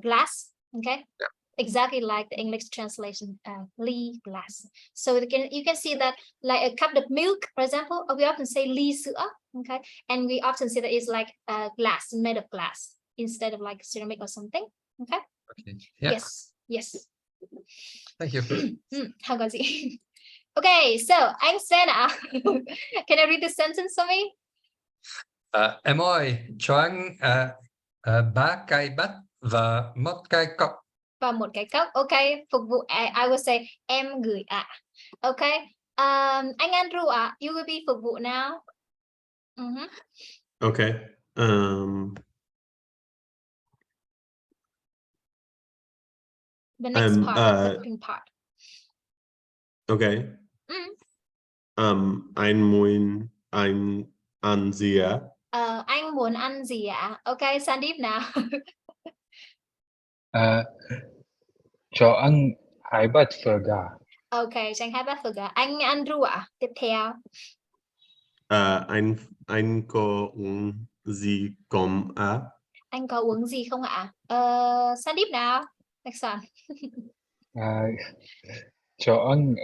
S1: glass. Okay.
S2: Yeah.
S1: exactly like the English translation, ly glass. So you can see that like a cup of milk, for example, we often say ly sữa, okay, and we often say that it's like a glass, made of glass instead of like ceramic or something. Okay.
S2: Okay. Yeah.
S1: Yes.
S2: Thank you.
S1: Không có gì. Okay, so anh Sven ạ. Can I read the sentence for me?
S2: Em ơi, cho anh 3 cái bát và 1 cái cốc.
S1: Và 1 cái cốc. Okay, phục vụ. I will say em gửi ạ. Okay. Anh Andrew ạ, you will be phục vụ now.
S3: Okay.
S1: The next part, the cooking part.
S3: Okay. Anh muốn anh ăn gì ạ?
S1: Anh muốn ăn gì ạ? Okay, Sandeep nào.
S4: Cho ăn 2 bát phở gà.
S1: Okay, cho anh 2 bát phở gà. Anh Andrew ạ, tiếp theo.
S3: Anh có uống gì không ạ?
S1: Anh có uống gì không ạ? Sandeep nào. Next one.
S4: Cho anh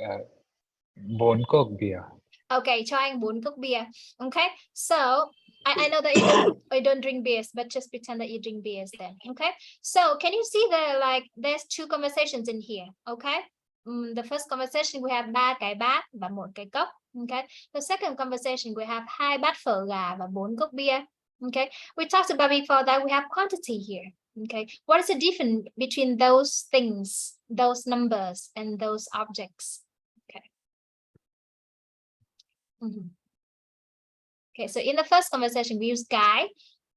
S4: 4 cốc bia.
S1: Okay, cho anh 4 cốc bia. Okay, so I know that you don't drink beers, but just pretend that you drink beers then. Okay, so can you see there's 2 conversations in here? Okay, the first conversation we have 3 cái bát và 1 cái cốc. Okay, the second conversation we have 2 bát phở gà và 4 cốc bia. Okay, we talked about before that we have quantity here. Okay, what is the difference between those things, those numbers, and those objects? Okay, so in the first conversation we use cái,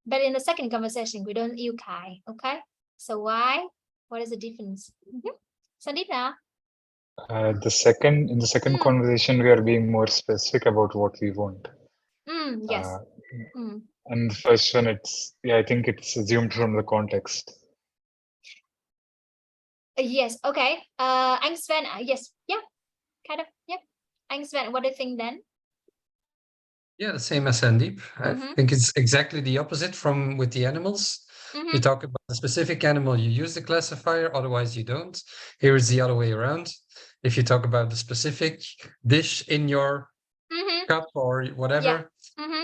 S1: but in the second conversation we don't use cái. Okay, so why? What is the difference? Sandeep now.
S4: In the second conversation we are being more specific about what we want.
S1: Yes.
S4: And the first one, I think it's assumed from the context.
S1: Yes. Okay. Anh Sven. Yes. Yeah. Kind of. Yeah. Anh Sven, what do you think then?
S2: Yeah, the same as Sandeep. I think it's exactly the opposite from with the animals. You talk about a specific animal, you use the classifier, otherwise you don't. Here is the other way around. If you talk about the specific dish in your cup or whatever,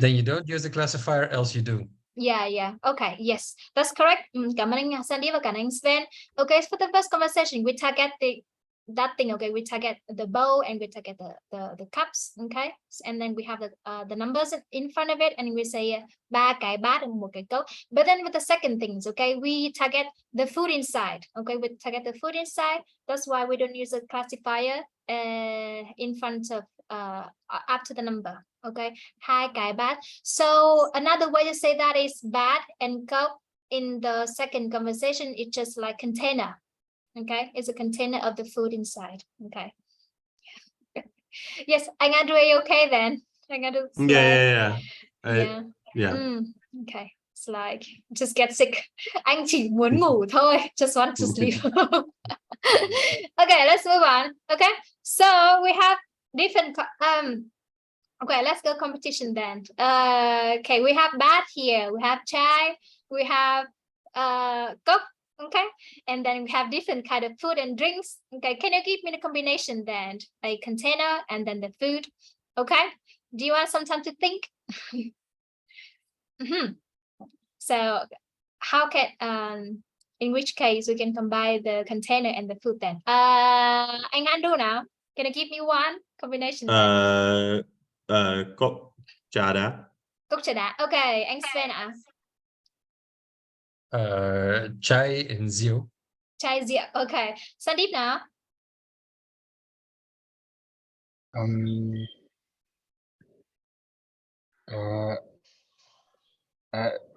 S2: then you don't use the classifier, else you do.
S1: Yeah. Okay. Yes, that's correct. Cảm ơn anh Sandeep và cả anh Sven. Okay, for the first conversation, we target that thing. Okay, we target the bowl and we target the cups. Okay, and then we have the numbers in front of it, and we say 3 cái bát and 1 cái cốc. But then with the second things, okay, we target the food inside. Okay, we target the food inside. That's why we don't use a classifier in front of after the number. Okay, 2 cái bát. So another way to say that is bát and cup in the second conversation. It's just like container. Okay, it's a container of the food inside. Okay. Yes, anh Andrew, are you okay then? Anh Andrew,
S3: Yeah.
S1: Okay, it's like just get sick. Anh chỉ muốn ngủ thôi. Just want to sleep. Okay, let's move on. Okay, so we have different okay, let's go competition then. Okay, we have bát here, we have chai, we have cốc. Okay, and then we have different kind of food and drinks. Okay, can you give me the combination then? A container and then the food. Okay, do you want some time to think? So how can in which case we can combine the container and the food then? Anh Andrew now, can you give me one combination?
S3: Cốc trà đá.
S1: Cốc trà đá. Okay, anh Sven ạ.
S2: Chai and rượu.
S1: Chai rượu. Okay, Sandeep nào.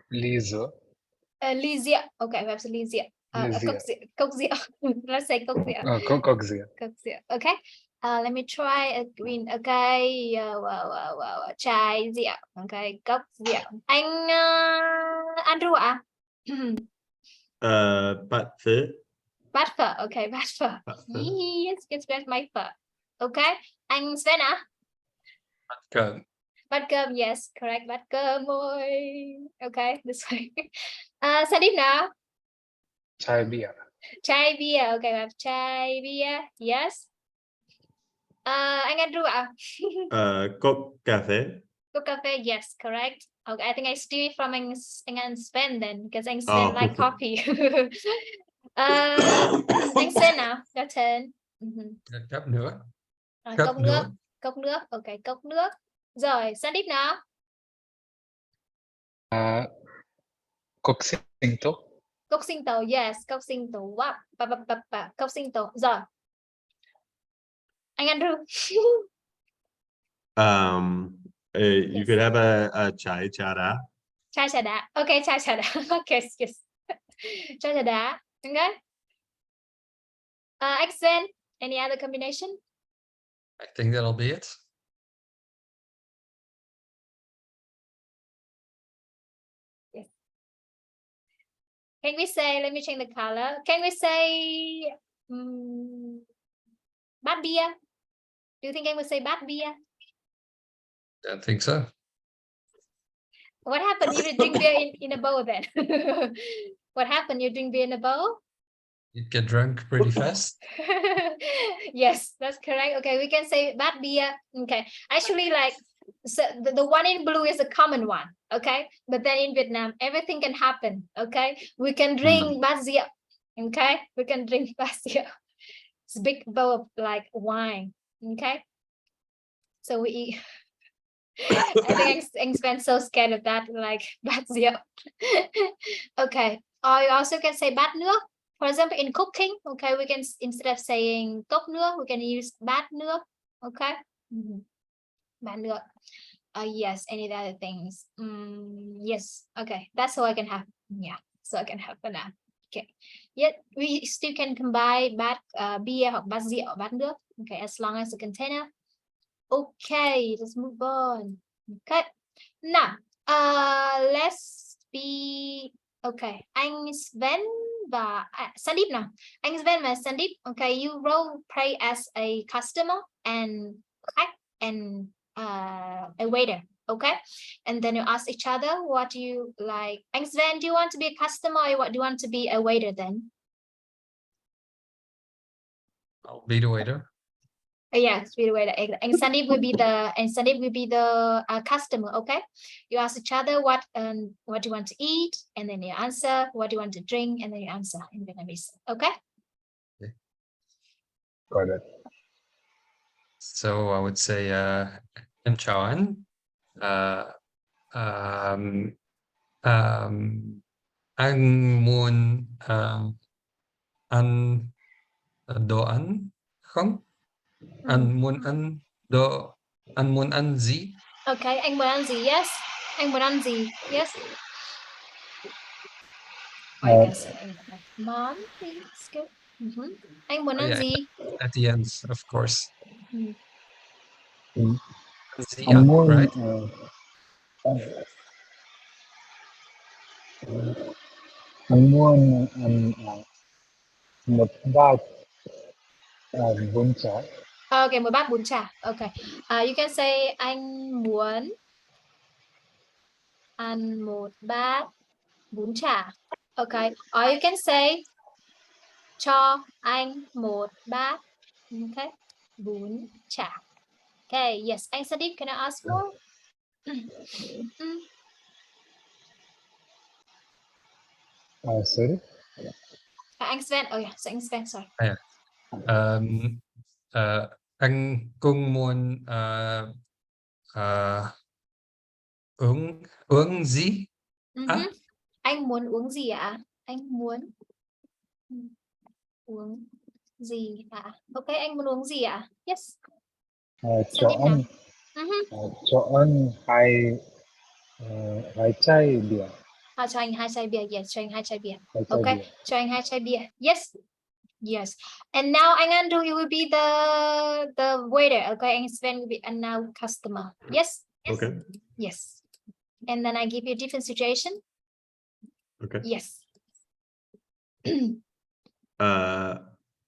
S4: Ly rượu.
S1: Ly rượu. Okay, we have to ly rượu. Cốc rượu. Let's say cốc rượu.
S4: Cốc rượu.
S1: Cốc rượu. Okay. Let me try a green. Okay. Wow. Chai rượu. Okay. Cốc rượu. Anh Andrew ạ.
S3: Bát phở.
S1: Bát phở. Okay. Bát phở. Yes, bát my phở. Okay. Anh Sven ạ.
S2: Bát cơm.
S1: Bát cơm. Yes, correct. Bát cơm ơi. Okay, this way. Sandeep nào.
S4: Chai bia.
S1: Chai bia. Okay, we have chai bia. Yes. Anh Andrew ạ.
S3: Cốc cà phê.
S1: Cốc cà phê. Yes, correct. Okay, I think I steal it from anh Sven then, because anh Sven like coffee. Anh Sven nào, your turn.
S2: Cốc nước.
S1: Cốc nước. Cốc nước. Okay, cốc nước. Rồi, Sandeep nào.
S4: Cốc sinh tố.
S1: Cốc sinh tố. Yes, cốc sinh tố. Wow. Cốc sinh tố. Rồi. Anh Andrew.
S3: You
S1: Yes.
S3: could have a chai cha đá.
S1: Chai trà đá. Okay, chai trà đá. Okay, yes. Chai trà đá. Okay. Accent. Any other combination?
S2: I think that'll be it.
S1: Yes. Can we say, let me change the color. Can we say bad beer? Do you think I would say bad beer?
S2: Don't think so.
S1: What happened if you drink beer in a bowl then? What happened? You drink beer in a bowl?
S2: You get drunk pretty fast.
S1: Yes, that's correct. Okay, we can say bad beer. Okay, actually, like, so the one in blue is a common one. Okay, but then in Vietnam, everything can happen. Okay, we can drink bad beer. Okay, we can drink bad beer. It's a big bowl of like wine. Okay, so we eat. I think I'm spent so scared of that, like bad beer. Okay, or you also can say bát nước. For example, in cooking, okay, we can, instead of saying cốc nước, we can use bát nước. Okay, bát nước. Yes, any other things? Yes. Okay, that's all I can have. Yeah, so I can have for now. Okay. Yet we still can combine bát beer hoặc bát rượu or bát nước. Okay, as long as the container. Okay, let's move on. Okay, now let's be okay. Anh Sven và Sandeep nào. Anh Sven và Sandeep. Okay, you role play as a customer and khách and a waiter. Okay, and then you ask each other what do you like. Anh Sven, do you want to be a customer or what do you want to be a waiter then?
S2: I'll be the waiter.
S1: Yes, be the waiter. And Sandeep will be the customer. Okay, you ask each other what do you want to eat, and then you answer what do you want to drink, and then you answer in Vietnamese. Okay.
S4: Got it.
S2: So I would say em chào anh. Anh muốn ăn đồ ăn không? Anh muốn ăn gì?
S1: Okay, anh muốn ăn gì? Yes. Anh muốn ăn gì? Yes. Or you can say món, please. Good. Anh muốn ăn gì?
S2: At the end, of course.
S4: Anh muốn
S2: right?
S4: Anh muốn ăn một bát bún chả.
S1: Okay, một bát bún chả. Okay. You can say anh muốn ăn một bát bún chả. Okay. Or you can say cho anh một bát bún chả. Okay. Yes. Anh Sandeep, can I ask more?
S4: Sorry.
S1: Anh Sven. Oh yeah. So anh Sven. Sorry.
S2: Anh cũng muốn uống gì?
S1: Anh muốn uống gì ạ? Anh muốn uống gì ạ? Okay, anh muốn uống gì ạ? Yes.
S4: Cho anh hai chai bia.
S1: Cho anh 2 chai bia. Yes, cho anh 2 chai bia. Okay, cho anh 2 chai bia. Yes. Yes. And now anh Andrew, you will be the waiter. Okay, and Sven will be a now customer. Yes.
S3: Okay.
S1: Yes. And then I give you a different situation.
S3: Okay.
S1: Yes.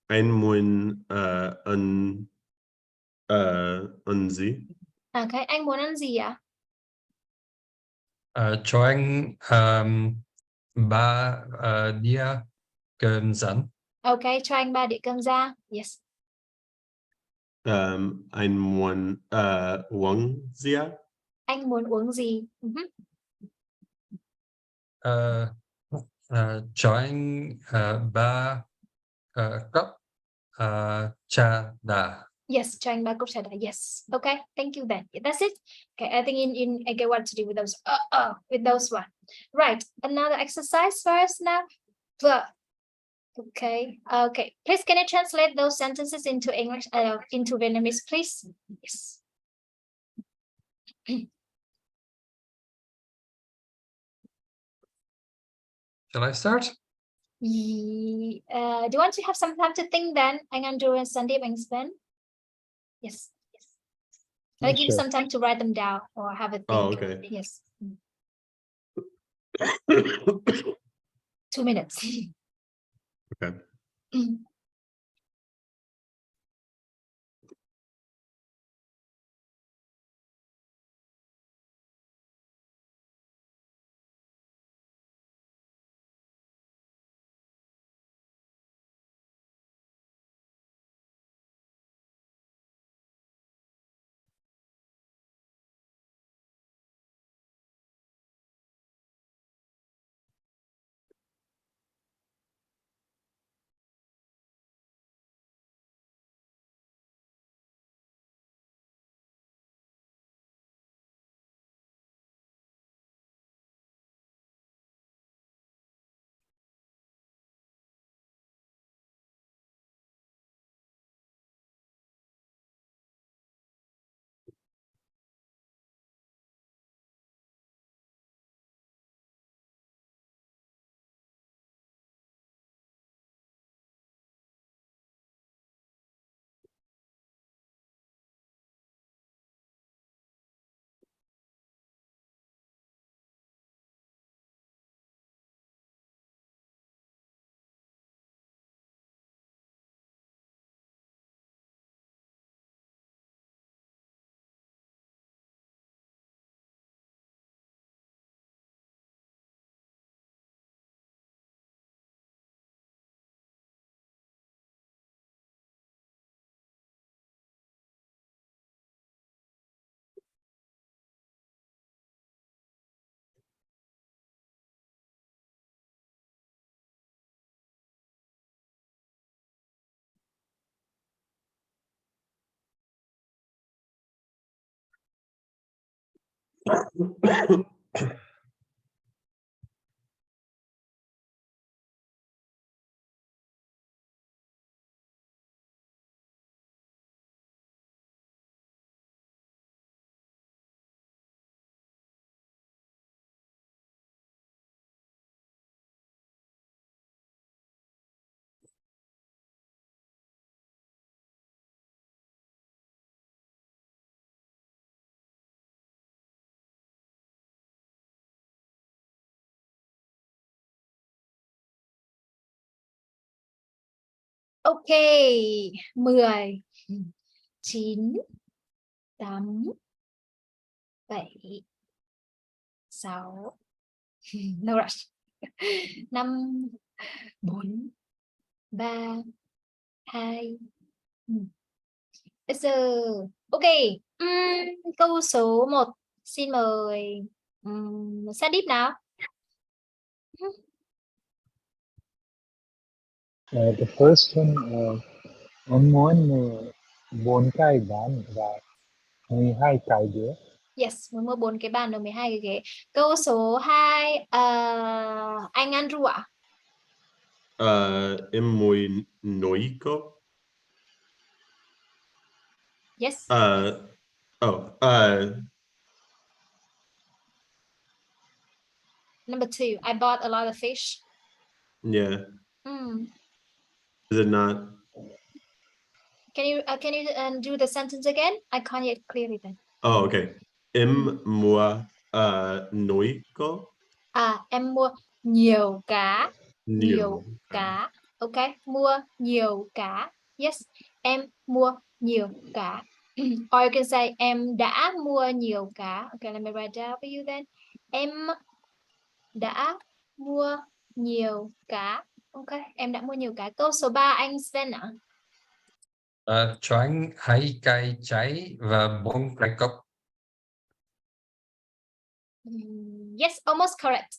S3: Anh muốn ăn gì?
S1: Okay, anh muốn ăn gì ạ?
S2: Cho anh 3 đĩa cơm rán.
S1: Okay, cho anh 3 đĩa cơm rang. Yes.
S3: Ein muốn uống gì ạ?
S1: Anh muốn uống gì?
S2: Cho anh 3 cốc trà đá.
S1: Yes, cho anh 3 cốc trà đá. Yes. Okay, thank you then. That's it. Okay, I think I get what to do with those. With those one. Right. Another exercise for us now. Okay. Okay. Please, can you translate those sentences into English, into Vietnamese, please? Yes.
S2: Shall I start?
S1: Do you want to have some time to think then? Anh Andrew and Sandeep and Sven? Yes. Yes. I'll give you some time to write them down or have a think.
S3: Oh, okay.
S1: Yes. 2 minutes.
S3: Okay.
S1: Okay. 10, 9, 8, 7, 6. No rush. 5, 4, 3, 2, 1. Giờ. Okay. Câu số 1. Xin mời Sandeep nào.
S4: The first one, em muốn 4 cái bàn và 12 cái ghế.
S1: Yes, muốn mua 4 cái bàn và 12 cái ghế. Câu số 2, anh Andrew ạ.
S3: Em muốn nói câu.
S1: Yes. Number 2, I bought a lot of fish.
S3: Yeah. Is it not?
S1: Can you do the sentence again? I can't yet clearly then.
S3: Oh, okay. Em mua nói câu.
S1: Em mua nhiều cá.
S3: Nhiều
S1: cá. Okay, mua nhiều cá. Yes, em mua nhiều cá. Or you can say em đã mua nhiều cá. Okay, let me write down for you then. Em đã mua nhiều cá. Ok, em đã mua nhiều cái. Câu số 3 anh Sven ạ.
S2: Cho anh 2 cái trái và 4 cái cốc.
S1: Yes, almost correct.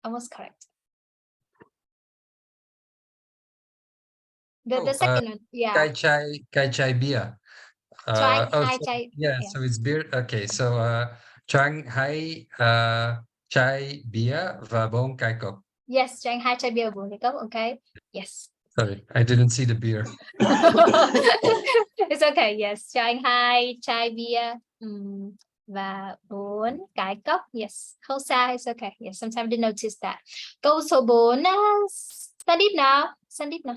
S1: Almost correct. The second one, yeah.
S2: Cái chai beer.
S1: Cho anh
S2: Oh,
S1: 2
S2: so,
S1: chai.
S2: yeah, so it's beer. Okay, so cho anh 2 chai beer và 4 cái cốc.
S1: Yes, cho anh 2 chai bia 4 cái cốc. Ok. Yes.
S2: Sorry, I didn't see the beer.
S1: It's okay. Yes, cho anh 2 chai bia và 4 cái cốc. Yes, không sai. It's okay. Yes, sometimes I didn't notice that. Câu số 4 Sandeep nào. Sandeep nào.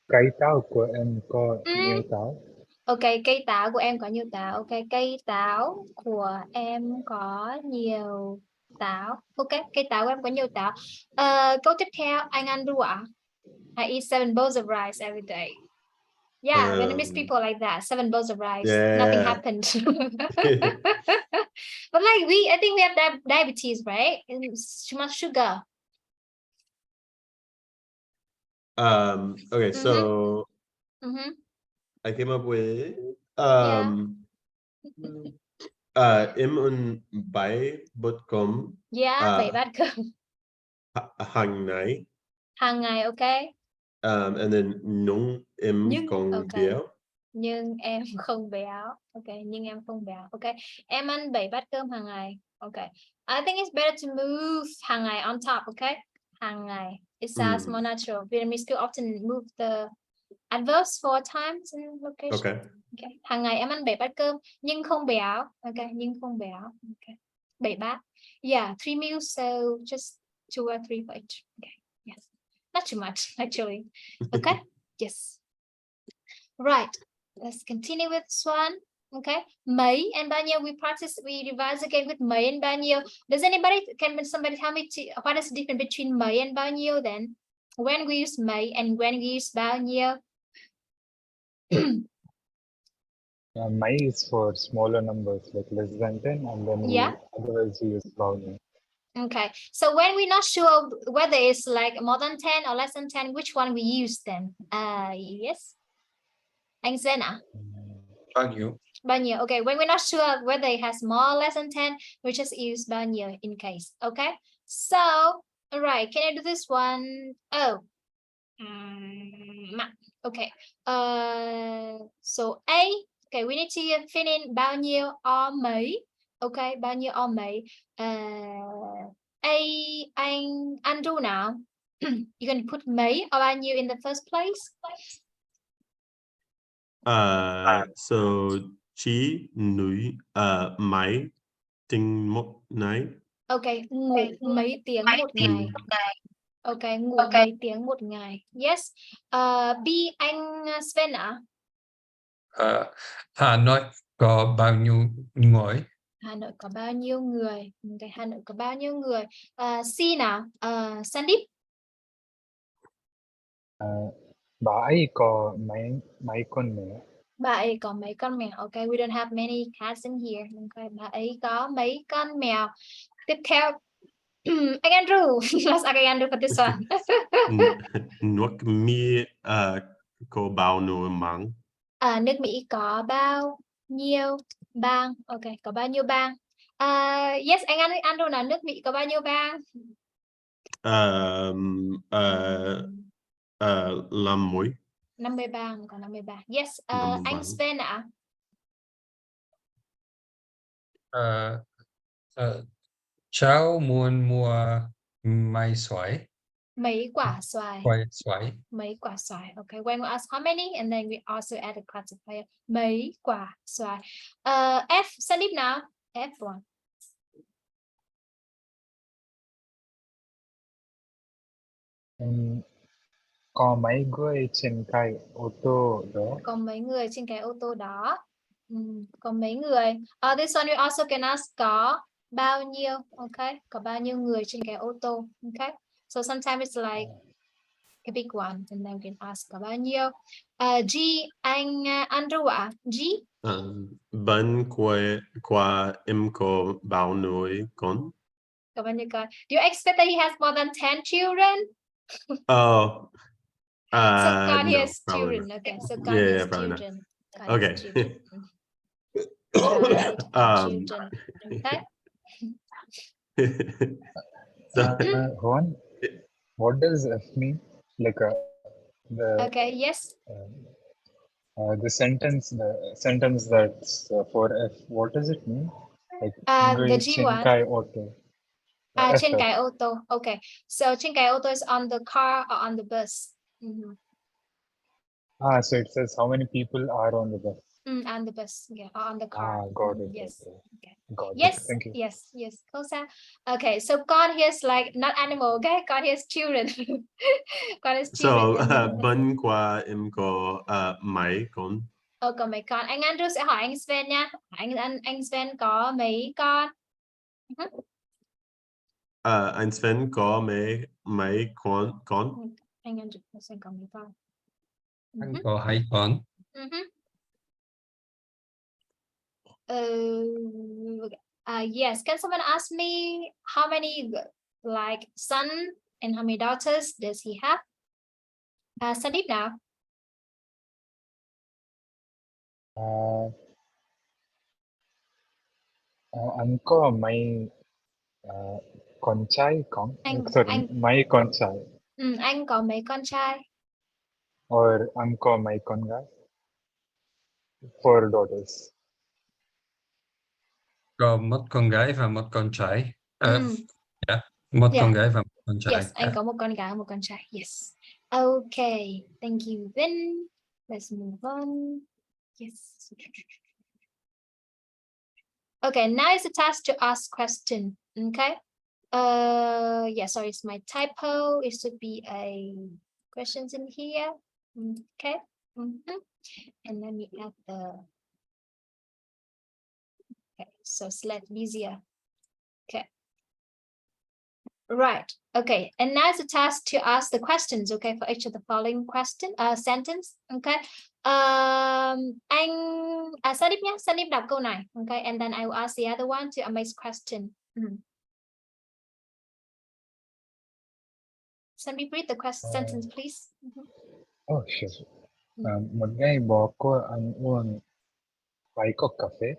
S4: Cây táo của em có nhiều táo.
S1: Ok, cây táo của em có nhiều táo. Ok, cây táo của em có nhiều táo. Ok, cây táo của em có nhiều táo. Câu tiếp theo, anh Andrew ạ. I eat 7 bowls of rice every day. Yeah, Vietnamese people like that. 7 bowls of rice.
S3: Yeah.
S1: Nothing happened. But like I think we have diabetes, right? And too much sugar.
S3: Okay, so I came up with em un bảy bát cơm.
S1: Yeah, 7 bát cơm.
S3: Hàng ngày.
S1: Hàng ngày, ok.
S3: And then nung em không
S1: okay.
S3: béo.
S1: Nhưng em không béo. Ok, nhưng em không béo. Ok, em ăn 7 bát cơm hàng ngày. Ok, I think it's better to move hàng ngày on top. Ok, hàng ngày. It sounds more natural. Vietnamese people often move the adverbs for times and location.
S3: Okay.
S1: Okay. Hàng ngày em ăn 7 bát cơm nhưng không béo. Ok, nhưng không béo. Ok, 7 bát. Yeah, 3 meals, so just 2 or 3 for each. Okay, yes, not too much actually. Okay. Yes. Right. Let's continue with this one. Okay. Mấy and bao nhiêu? We revise again with mấy and bao nhiêu. Can somebody tell me what is the difference between mấy and bao nhiêu then? When we use mấy and when we use bao nhiêu?
S4: Mấy is for smaller numbers, like less than 10, and then otherwise we use bao nhiêu.
S1: Okay, so when we're not sure whether it's like more than 10 or less than 10, which one we use then? Yes. Anh Zen à?
S2: Bao nhiêu?
S1: Bao nhiêu. Okay, when we're not sure whether it has more or less than 10, we just use bao nhiêu in case. Okay, so all right, can I do this one? Oh, okay. So A. Okay, we need to fill in bao nhiêu or mấy. Okay, bao nhiêu or mấy. A, anh Andrew now. You're going to put mấy or bao nhiêu in the first place?
S3: So chỉ núi mấy tiếng một ngày.
S1: Okay, ngủ mấy tiếng một ngày. Okay, ngủ mấy tiếng một ngày. Yes. B, anh Sven ạ.
S2: Hà Nội có bao nhiêu người?
S1: Hà Nội có bao nhiêu người? Okay, Hà Nội có bao nhiêu người? C nào. Sandeep.
S4: Bà ấy có mấy con mèo.
S1: Bà ấy có mấy con mèo. Okay, we don't have many cats in here. Okay, bà ấy có mấy con mèo. Tiếp theo, anh Andrew. Let's ask Andrew for this one.
S3: Nước Mỹ có bao nhiêu bang?
S1: Nước Mỹ có bao nhiêu bang? Okay, có bao nhiêu bang? Yes, anh Andrew là nước Mỹ có bao nhiêu bang? 50 bang, có 50 bang. Yes, anh Sven ạ.
S2: Cháu muốn mua mấy xoài.
S1: Mấy quả xoài.
S2: Xoài.
S1: Mấy quả xoài. Okay, when we ask how many, and then we also add a classifier. Mấy quả xoài. F, Sandeep nào. F1.
S4: Có mấy người trên cái ô tô đó?
S1: Có mấy người trên cái ô tô đó? Có mấy người? This one we also can ask có bao nhiêu? Okay, có bao nhiêu người trên cái ô tô? Okay, so sometimes it's like cái big one, and then we can ask có bao nhiêu. G, anh Andrew ạ. G.
S3: Bắn qua em có bao nhiêu con?
S1: Có bao nhiêu con? Do you expect that he has more than 10 children?
S3: Oh,
S1: So God
S3: no,
S1: hears
S3: probably
S1: children.
S3: not.
S1: Okay, so God
S3: Yeah,
S1: hears
S3: probably not.
S1: children. God
S3: Okay.
S1: hears children. Right, children. Okay.
S3: So,
S4: Juan, what does F mean? Like
S1: Okay. Yes.
S4: the sentence that's for F. What does it mean? Like
S1: The G one.
S4: Chinkai auto.
S1: Trên cái ô tô. Okay. So trên cái ô tô is on the car or on the bus.
S4: So it says how many people are on the bus.
S1: On the bus, yeah, or on the car.
S4: Got it.
S1: Yes.
S4: Okay. Got
S1: Yes.
S4: it. Thank you.
S1: Yes. Kosa. Okay. So God hears like not animal. Okay. God hears children. God hears children.
S3: so bắn qua em có mấy con?
S1: Có mấy con. Anh Andrew sẽ hỏi anh Sven nha. Anh Sven có mấy con?
S3: Anh Sven có mấy con?
S1: Anh Andrew sẽ có mấy con?
S2: Anh có 2 con.
S1: Yes. Can someone ask me how many like son and how many daughters does he have? Sandeep nào.
S4: Anh có mấy con trai không? Mấy con trai.
S1: Anh có mấy con trai?
S4: Or anh có mấy con gái? 4 daughters.
S2: Có một con gái và một con trai. Một con gái và một con trai.
S1: Yes, anh có một con gái và một con trai. Yes. Okay. Thank you, Vin. Let's move on. Yes. Okay, now is the task to ask question. Okay. Yeah, sorry, it's my typo. It should be a questions in here. Okay. And let me add the. Okay, so it's a lot easier. Okay. Right. Okay. And now it's a task to ask the questions. Okay, for each of the following sentence. Okay. Anh Sandeep nhé. Sandeep đọc câu này. Okay, and then I will ask the other one to make question. Sandeep, read the sentence, please.
S4: Oh, sure. Một ngày bỏ qua ăn uống vài cốc cà phê.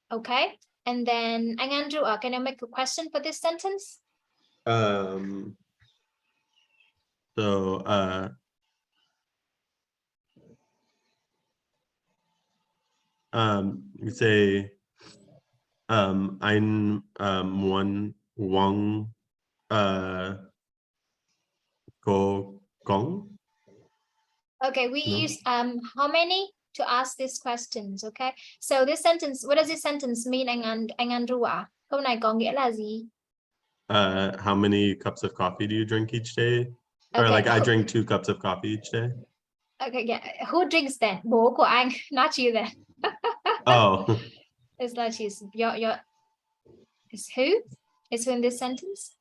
S1: Okay. And then anh Andrew, can I make a question for this sentence?
S3: So you say anh muốn có con.
S1: Okay, we use how many to ask these questions. Okay, so this sentence, what does this sentence mean, anh Andrew ạ? Câu này có nghĩa là gì?
S3: How many cups of coffee do you drink each day?
S1: Okay.
S3: Or like I drink 2 cups of coffee each day.
S1: Okay, yeah. Who drinks then? Bố của anh, not you then.
S3: Oh.
S1: It's like she's your is who? Is who in this sentence?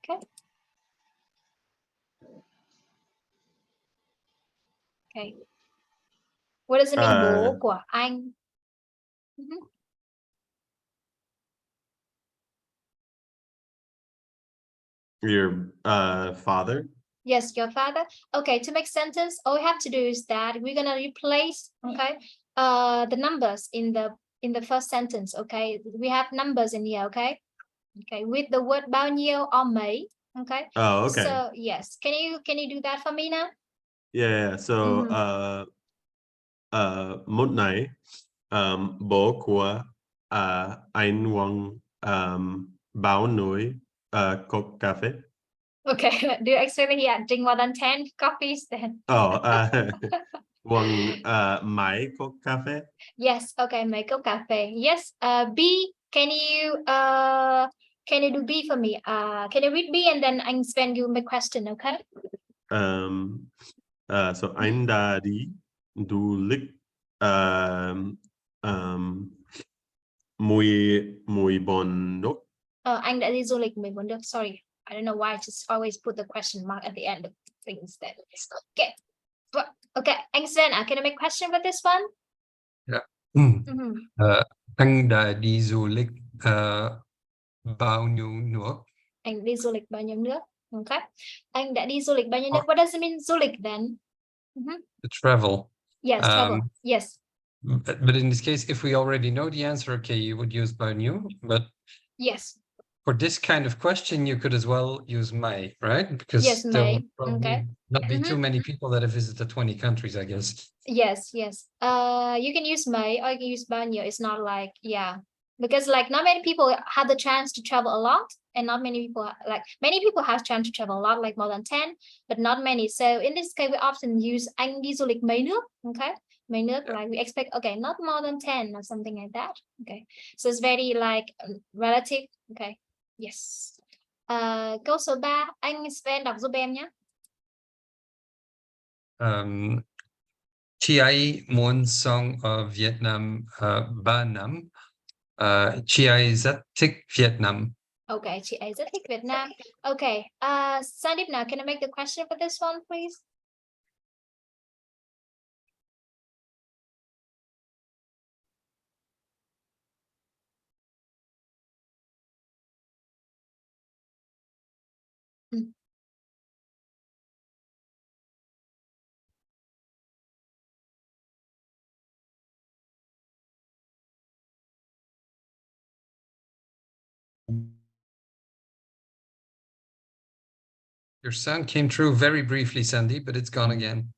S1: Okay. Okay. What does it mean, bố của anh?
S3: Your father?
S1: Yes, your father. Okay, to make sentence, all we have to do is that we're gonna replace, okay, the numbers in the first sentence. Okay, we have numbers in here. Okay, with the word bao nhiêu or mấy. Okay.
S3: Oh, okay.
S1: So yes, can you do that for me now?
S3: Yeah. So một ngày bố của anh uống bao nhiêu cốc cà phê?
S1: Okay, do you expect that he drink more than 10 coffees then?
S3: Oh, uống mấy cốc cà phê?
S1: Yes, okay, mấy cốc cà phê. Yes, B, can you do B for me? Can you read B and then anh Sven give me question, okay?
S3: So anh đã đi du lịch mười bốn nước.
S1: Anh đã đi du lịch 14 nước. Sorry, I don't know why I just always put the question mark at the end. instead. Okay. Okay, anh Sven, can I make a question for this one?
S2: Anh đã đi du lịch bao nhiêu nước?
S1: Anh đi du lịch bao nhiêu nước? Okay. Anh đã đi du lịch bao nhiêu nước? What does it mean du lịch then?
S2: To travel.
S1: Yes, travel. Yes.
S2: But in this case, if we already know the answer, okay, you would use bao nhiêu. But
S1: yes,
S2: for this kind of question, you could as well use may, right? Because
S1: yes,
S2: there
S1: may.
S2: will probably not be too many people that have visited 20 countries, I guess.
S1: Yes, yes. You can use may or you can use bao nhiêu. It's not like, yeah, because like not many people have the chance to travel a lot, and not many people many people have chance to travel a lot, like more than 10, but not many. So in this case, we often use anh đi du lịch mấy nước. Okay, mấy nước, like we expect, okay, not more than 10 or something like that. Okay, so it's very like relative. Okay, yes. Câu số 3, anh Sven đọc giúp em nhé.
S2: Chị ấy muốn sống ở Việt Nam 3 năm. Chị ấy rất thích Việt Nam.
S1: Okay, chị ấy rất thích Việt Nam. Okay, Sandeep, now can I make the question for this one, please?
S2: Your sound came through very briefly, Sandy, but it's gone again.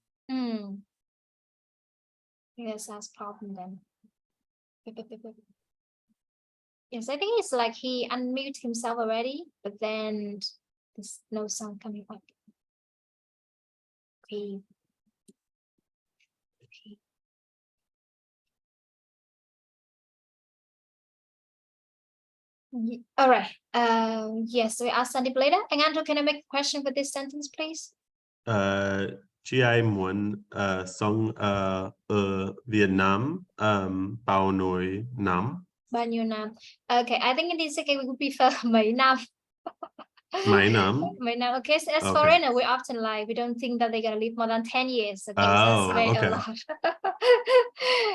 S1: Yes, that's problem then. Yes, I think it's like he unmuted himself already, but then there's no sound coming up. Okay. All right. Yes, we ask Sandeep later. And Andrew, can I make a question for this sentence, please?
S3: Chị ấy muốn sống ở Việt Nam bao nhiêu năm?
S1: Bao nhiêu năm? Okay, I think in this case we would prefer mấy năm.
S3: Mấy năm?
S1: Mấy năm. Okay, so as foreigner, we often like, we don't think that they're gonna live more than 10 years. Okay, so that's very a lot.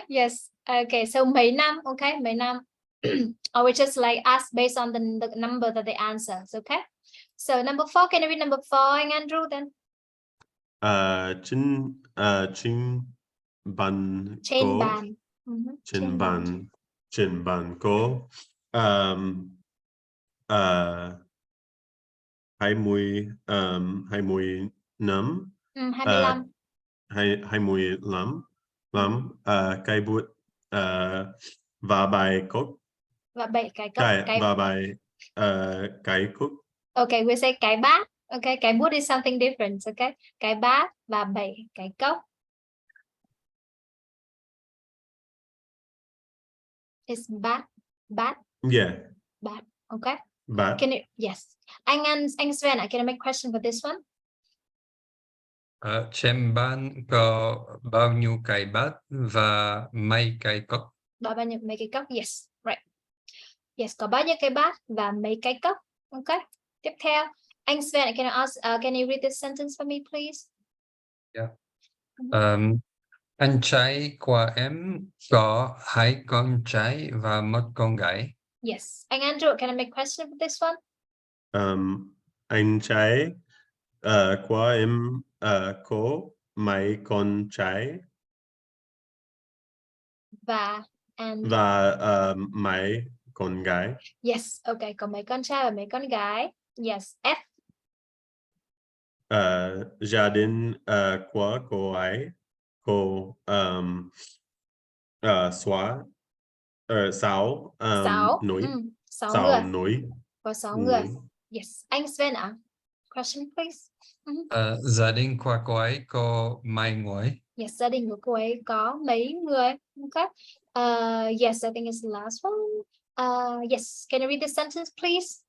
S1: Yes. Okay, so mấy năm. Okay, mấy năm. Or we just like ask based on the number that they answers. Okay. So number 4, can you read number 4, Andrew? Then.
S3: Trên bàn
S1: Trên
S3: cô.
S1: bàn.
S3: Trên bàn cô. 20 năm.
S1: 25.
S3: 25 năm. Cây bút và bài cốt.
S1: Và 7 cái cốc.
S3: Và bài cái cốt.
S1: Okay, we say cái bát. Okay, cái bút is something different. Okay, cái bát và 7 cái cốc. It's bát.
S3: Yeah.
S1: Bát. Okay.
S3: Bát.
S1: Can you? Yes. Anh Sven, can I make a question for this one?
S2: Trên bàn có bao nhiêu cái bát và mấy cái cốc?
S1: Bao nhiêu mấy cái cốc? Yes, right. Yes, có bao nhiêu cái bát và mấy cái cốc? Okay. Tiếp theo, anh Sven, can you read this sentence for me, please?
S2: Yeah. Anh trai của em có 2 con trai và 1 con gái.
S1: Yes. Anh Andrew, can I make a question for this one?
S3: Anh trai của em có mấy con trai
S1: và
S3: mấy con gái.
S1: Yes, okay, có mấy con trai và mấy con gái. Yes, F.
S3: Gia đình của cô ấy có 6 núi.
S1: 6 người.
S3: Núi.
S1: Có 6 người. Yes. Anh Sven ạ. Question please.
S2: Gia đình của cô ấy có mấy người?
S1: Yes, gia đình của cô ấy có mấy người? Okay. Yes, I think it's the last one. Yes, can you read the sentence please?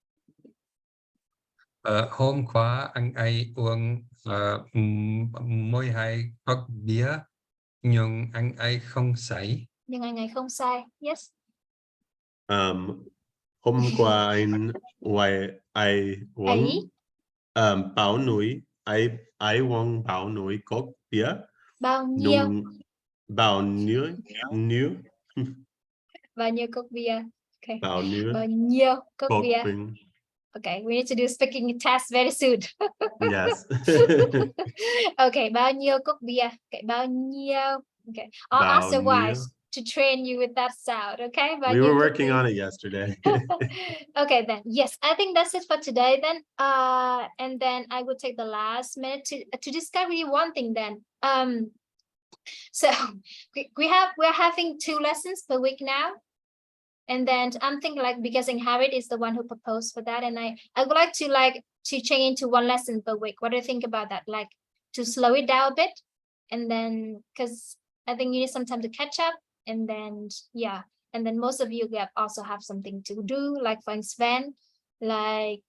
S2: Hôm qua anh ấy uống 12 cốc bia nhưng anh ấy không say.
S1: Nhưng anh ấy không say. Yes.
S3: Hôm qua anh uống bao nhiêu I won't bao nồi cốc bia.
S1: Bao nhiêu?
S3: Bao nhiêu?
S1: Bao nhiêu cốc bia? Okay.
S3: Bao nhiêu?
S1: Bao nhiêu cốc
S3: Cốc
S1: bia?
S3: bia.
S1: Okay, we need to do speaking test very soon.
S3: Yes.
S1: Okay, bao nhiêu cốc bia? Okay, bao nhiêu? Okay, I'll ask the
S3: Bao nhiêu?
S1: wives to train you with that sound. Okay, bao
S3: We
S1: nhiêu
S3: were
S1: cốc
S3: working
S1: bia?
S3: on it yesterday.
S1: Okay, then yes, I think that's it for today. Then, and then I will take the last minute to discuss with you one thing. Then, so we're having 2 lessons per week now. And then I'm thinking like because Harriet is the one who proposed for that, and I would like to change into 1 lesson per week. What do you think about that? Like to slow it down a bit, and then because I think you need some time to catch up, and then yeah, and then most of you also have something to do. Like for Sven, like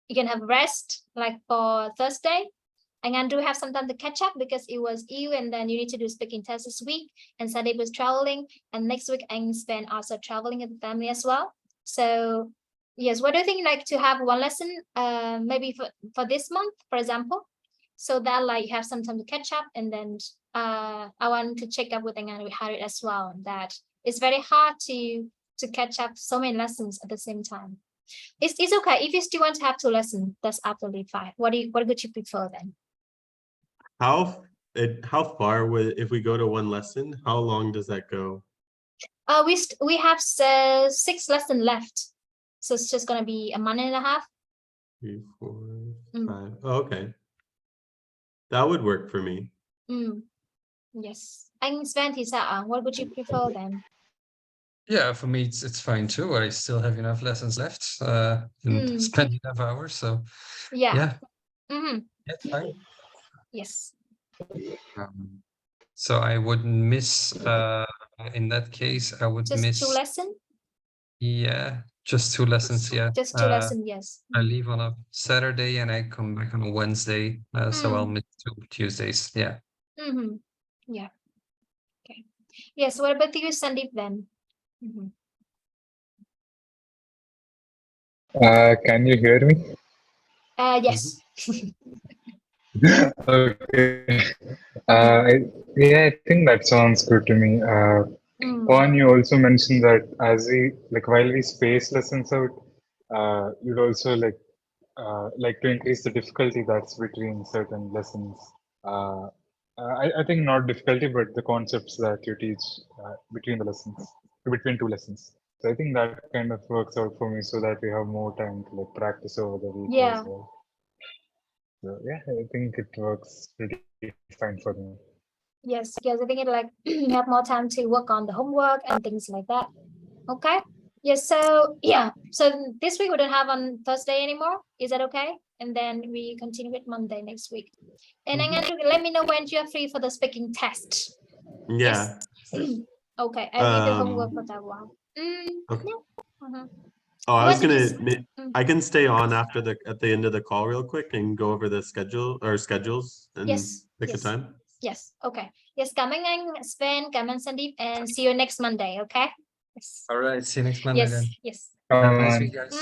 S1: you can have rest like for Thursday. And Andrew have some time to catch up because it was you, and then you need to do speaking test this week, and Sunday was traveling, and next week and Sven also traveling with the family as well. So yes, what do you think like to have 1 lesson maybe for this month, for example, so that like you have some time to catch up, and then I want to check up with Harriet as well, that it's very hard to catch up so many lessons at the same time. It's okay if you still want to have 2 lessons, that's absolutely fine. What would you prefer then?
S3: How far would, if we go to 1 lesson, how long does that go?
S1: We have 6 lessons left, so it's just gonna be a month and a half.
S3: 3, 4, 5. Oh, okay. That would work for me.
S1: Yes. And Sven, what would you prefer then?
S2: Yeah, for me it's fine too. I still have enough lessons left and spend enough hours. So yeah, it's fine.
S1: Yes.
S2: So I wouldn't miss in that case I would
S1: Just
S2: miss
S1: 2 lessons?
S2: Yeah, just 2 lessons. Yeah,
S1: Just 2 lessons, yes.
S2: I leave on a Saturday and I come back on a Wednesday, so I'll miss 2 Tuesdays. Yeah.
S1: Yeah. Okay. Yes. What about you, Sandeep? Then.
S4: Can you hear me?
S1: Yes.
S4: Okay. I think that sounds good to me. Juan, you also mentioned that as while we space lessons out, you'd also like to increase the difficulty that's between certain lessons. I think not difficulty, but the concepts that you teach between the lessons, between 2 lessons. So I think that kind of works out for me, so that we have more time to like practice over the week as well. So yeah, I think it works pretty fine for me.
S1: Yes, I think it like you have more time to work on the homework and things like that. Okay. Yes. So yeah. So this week we don't have on Thursday anymore. Is that okay? And then we continue with Monday next week. And then Andrew, let me know when you're free for the speaking test.
S3: Yeah.
S1: Yes. Okay. I need the homework for that one.
S3: Okay.
S1: Yeah.
S3: Oh, I was gonna. I can stay on after at the end of the call real quick and go over the schedules and pick a time.
S1: Yes. Okay. Yes. Cảm ơn anh Sven, cảm ơn Sandeep, and see you next Monday. Okay. Yes.
S2: All right. See you next Monday then.
S1: Yes.
S2: Have a nice week, guys.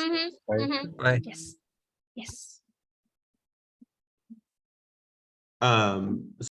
S4: Bye.
S2: Bye.
S1: Yes.
S3: Um.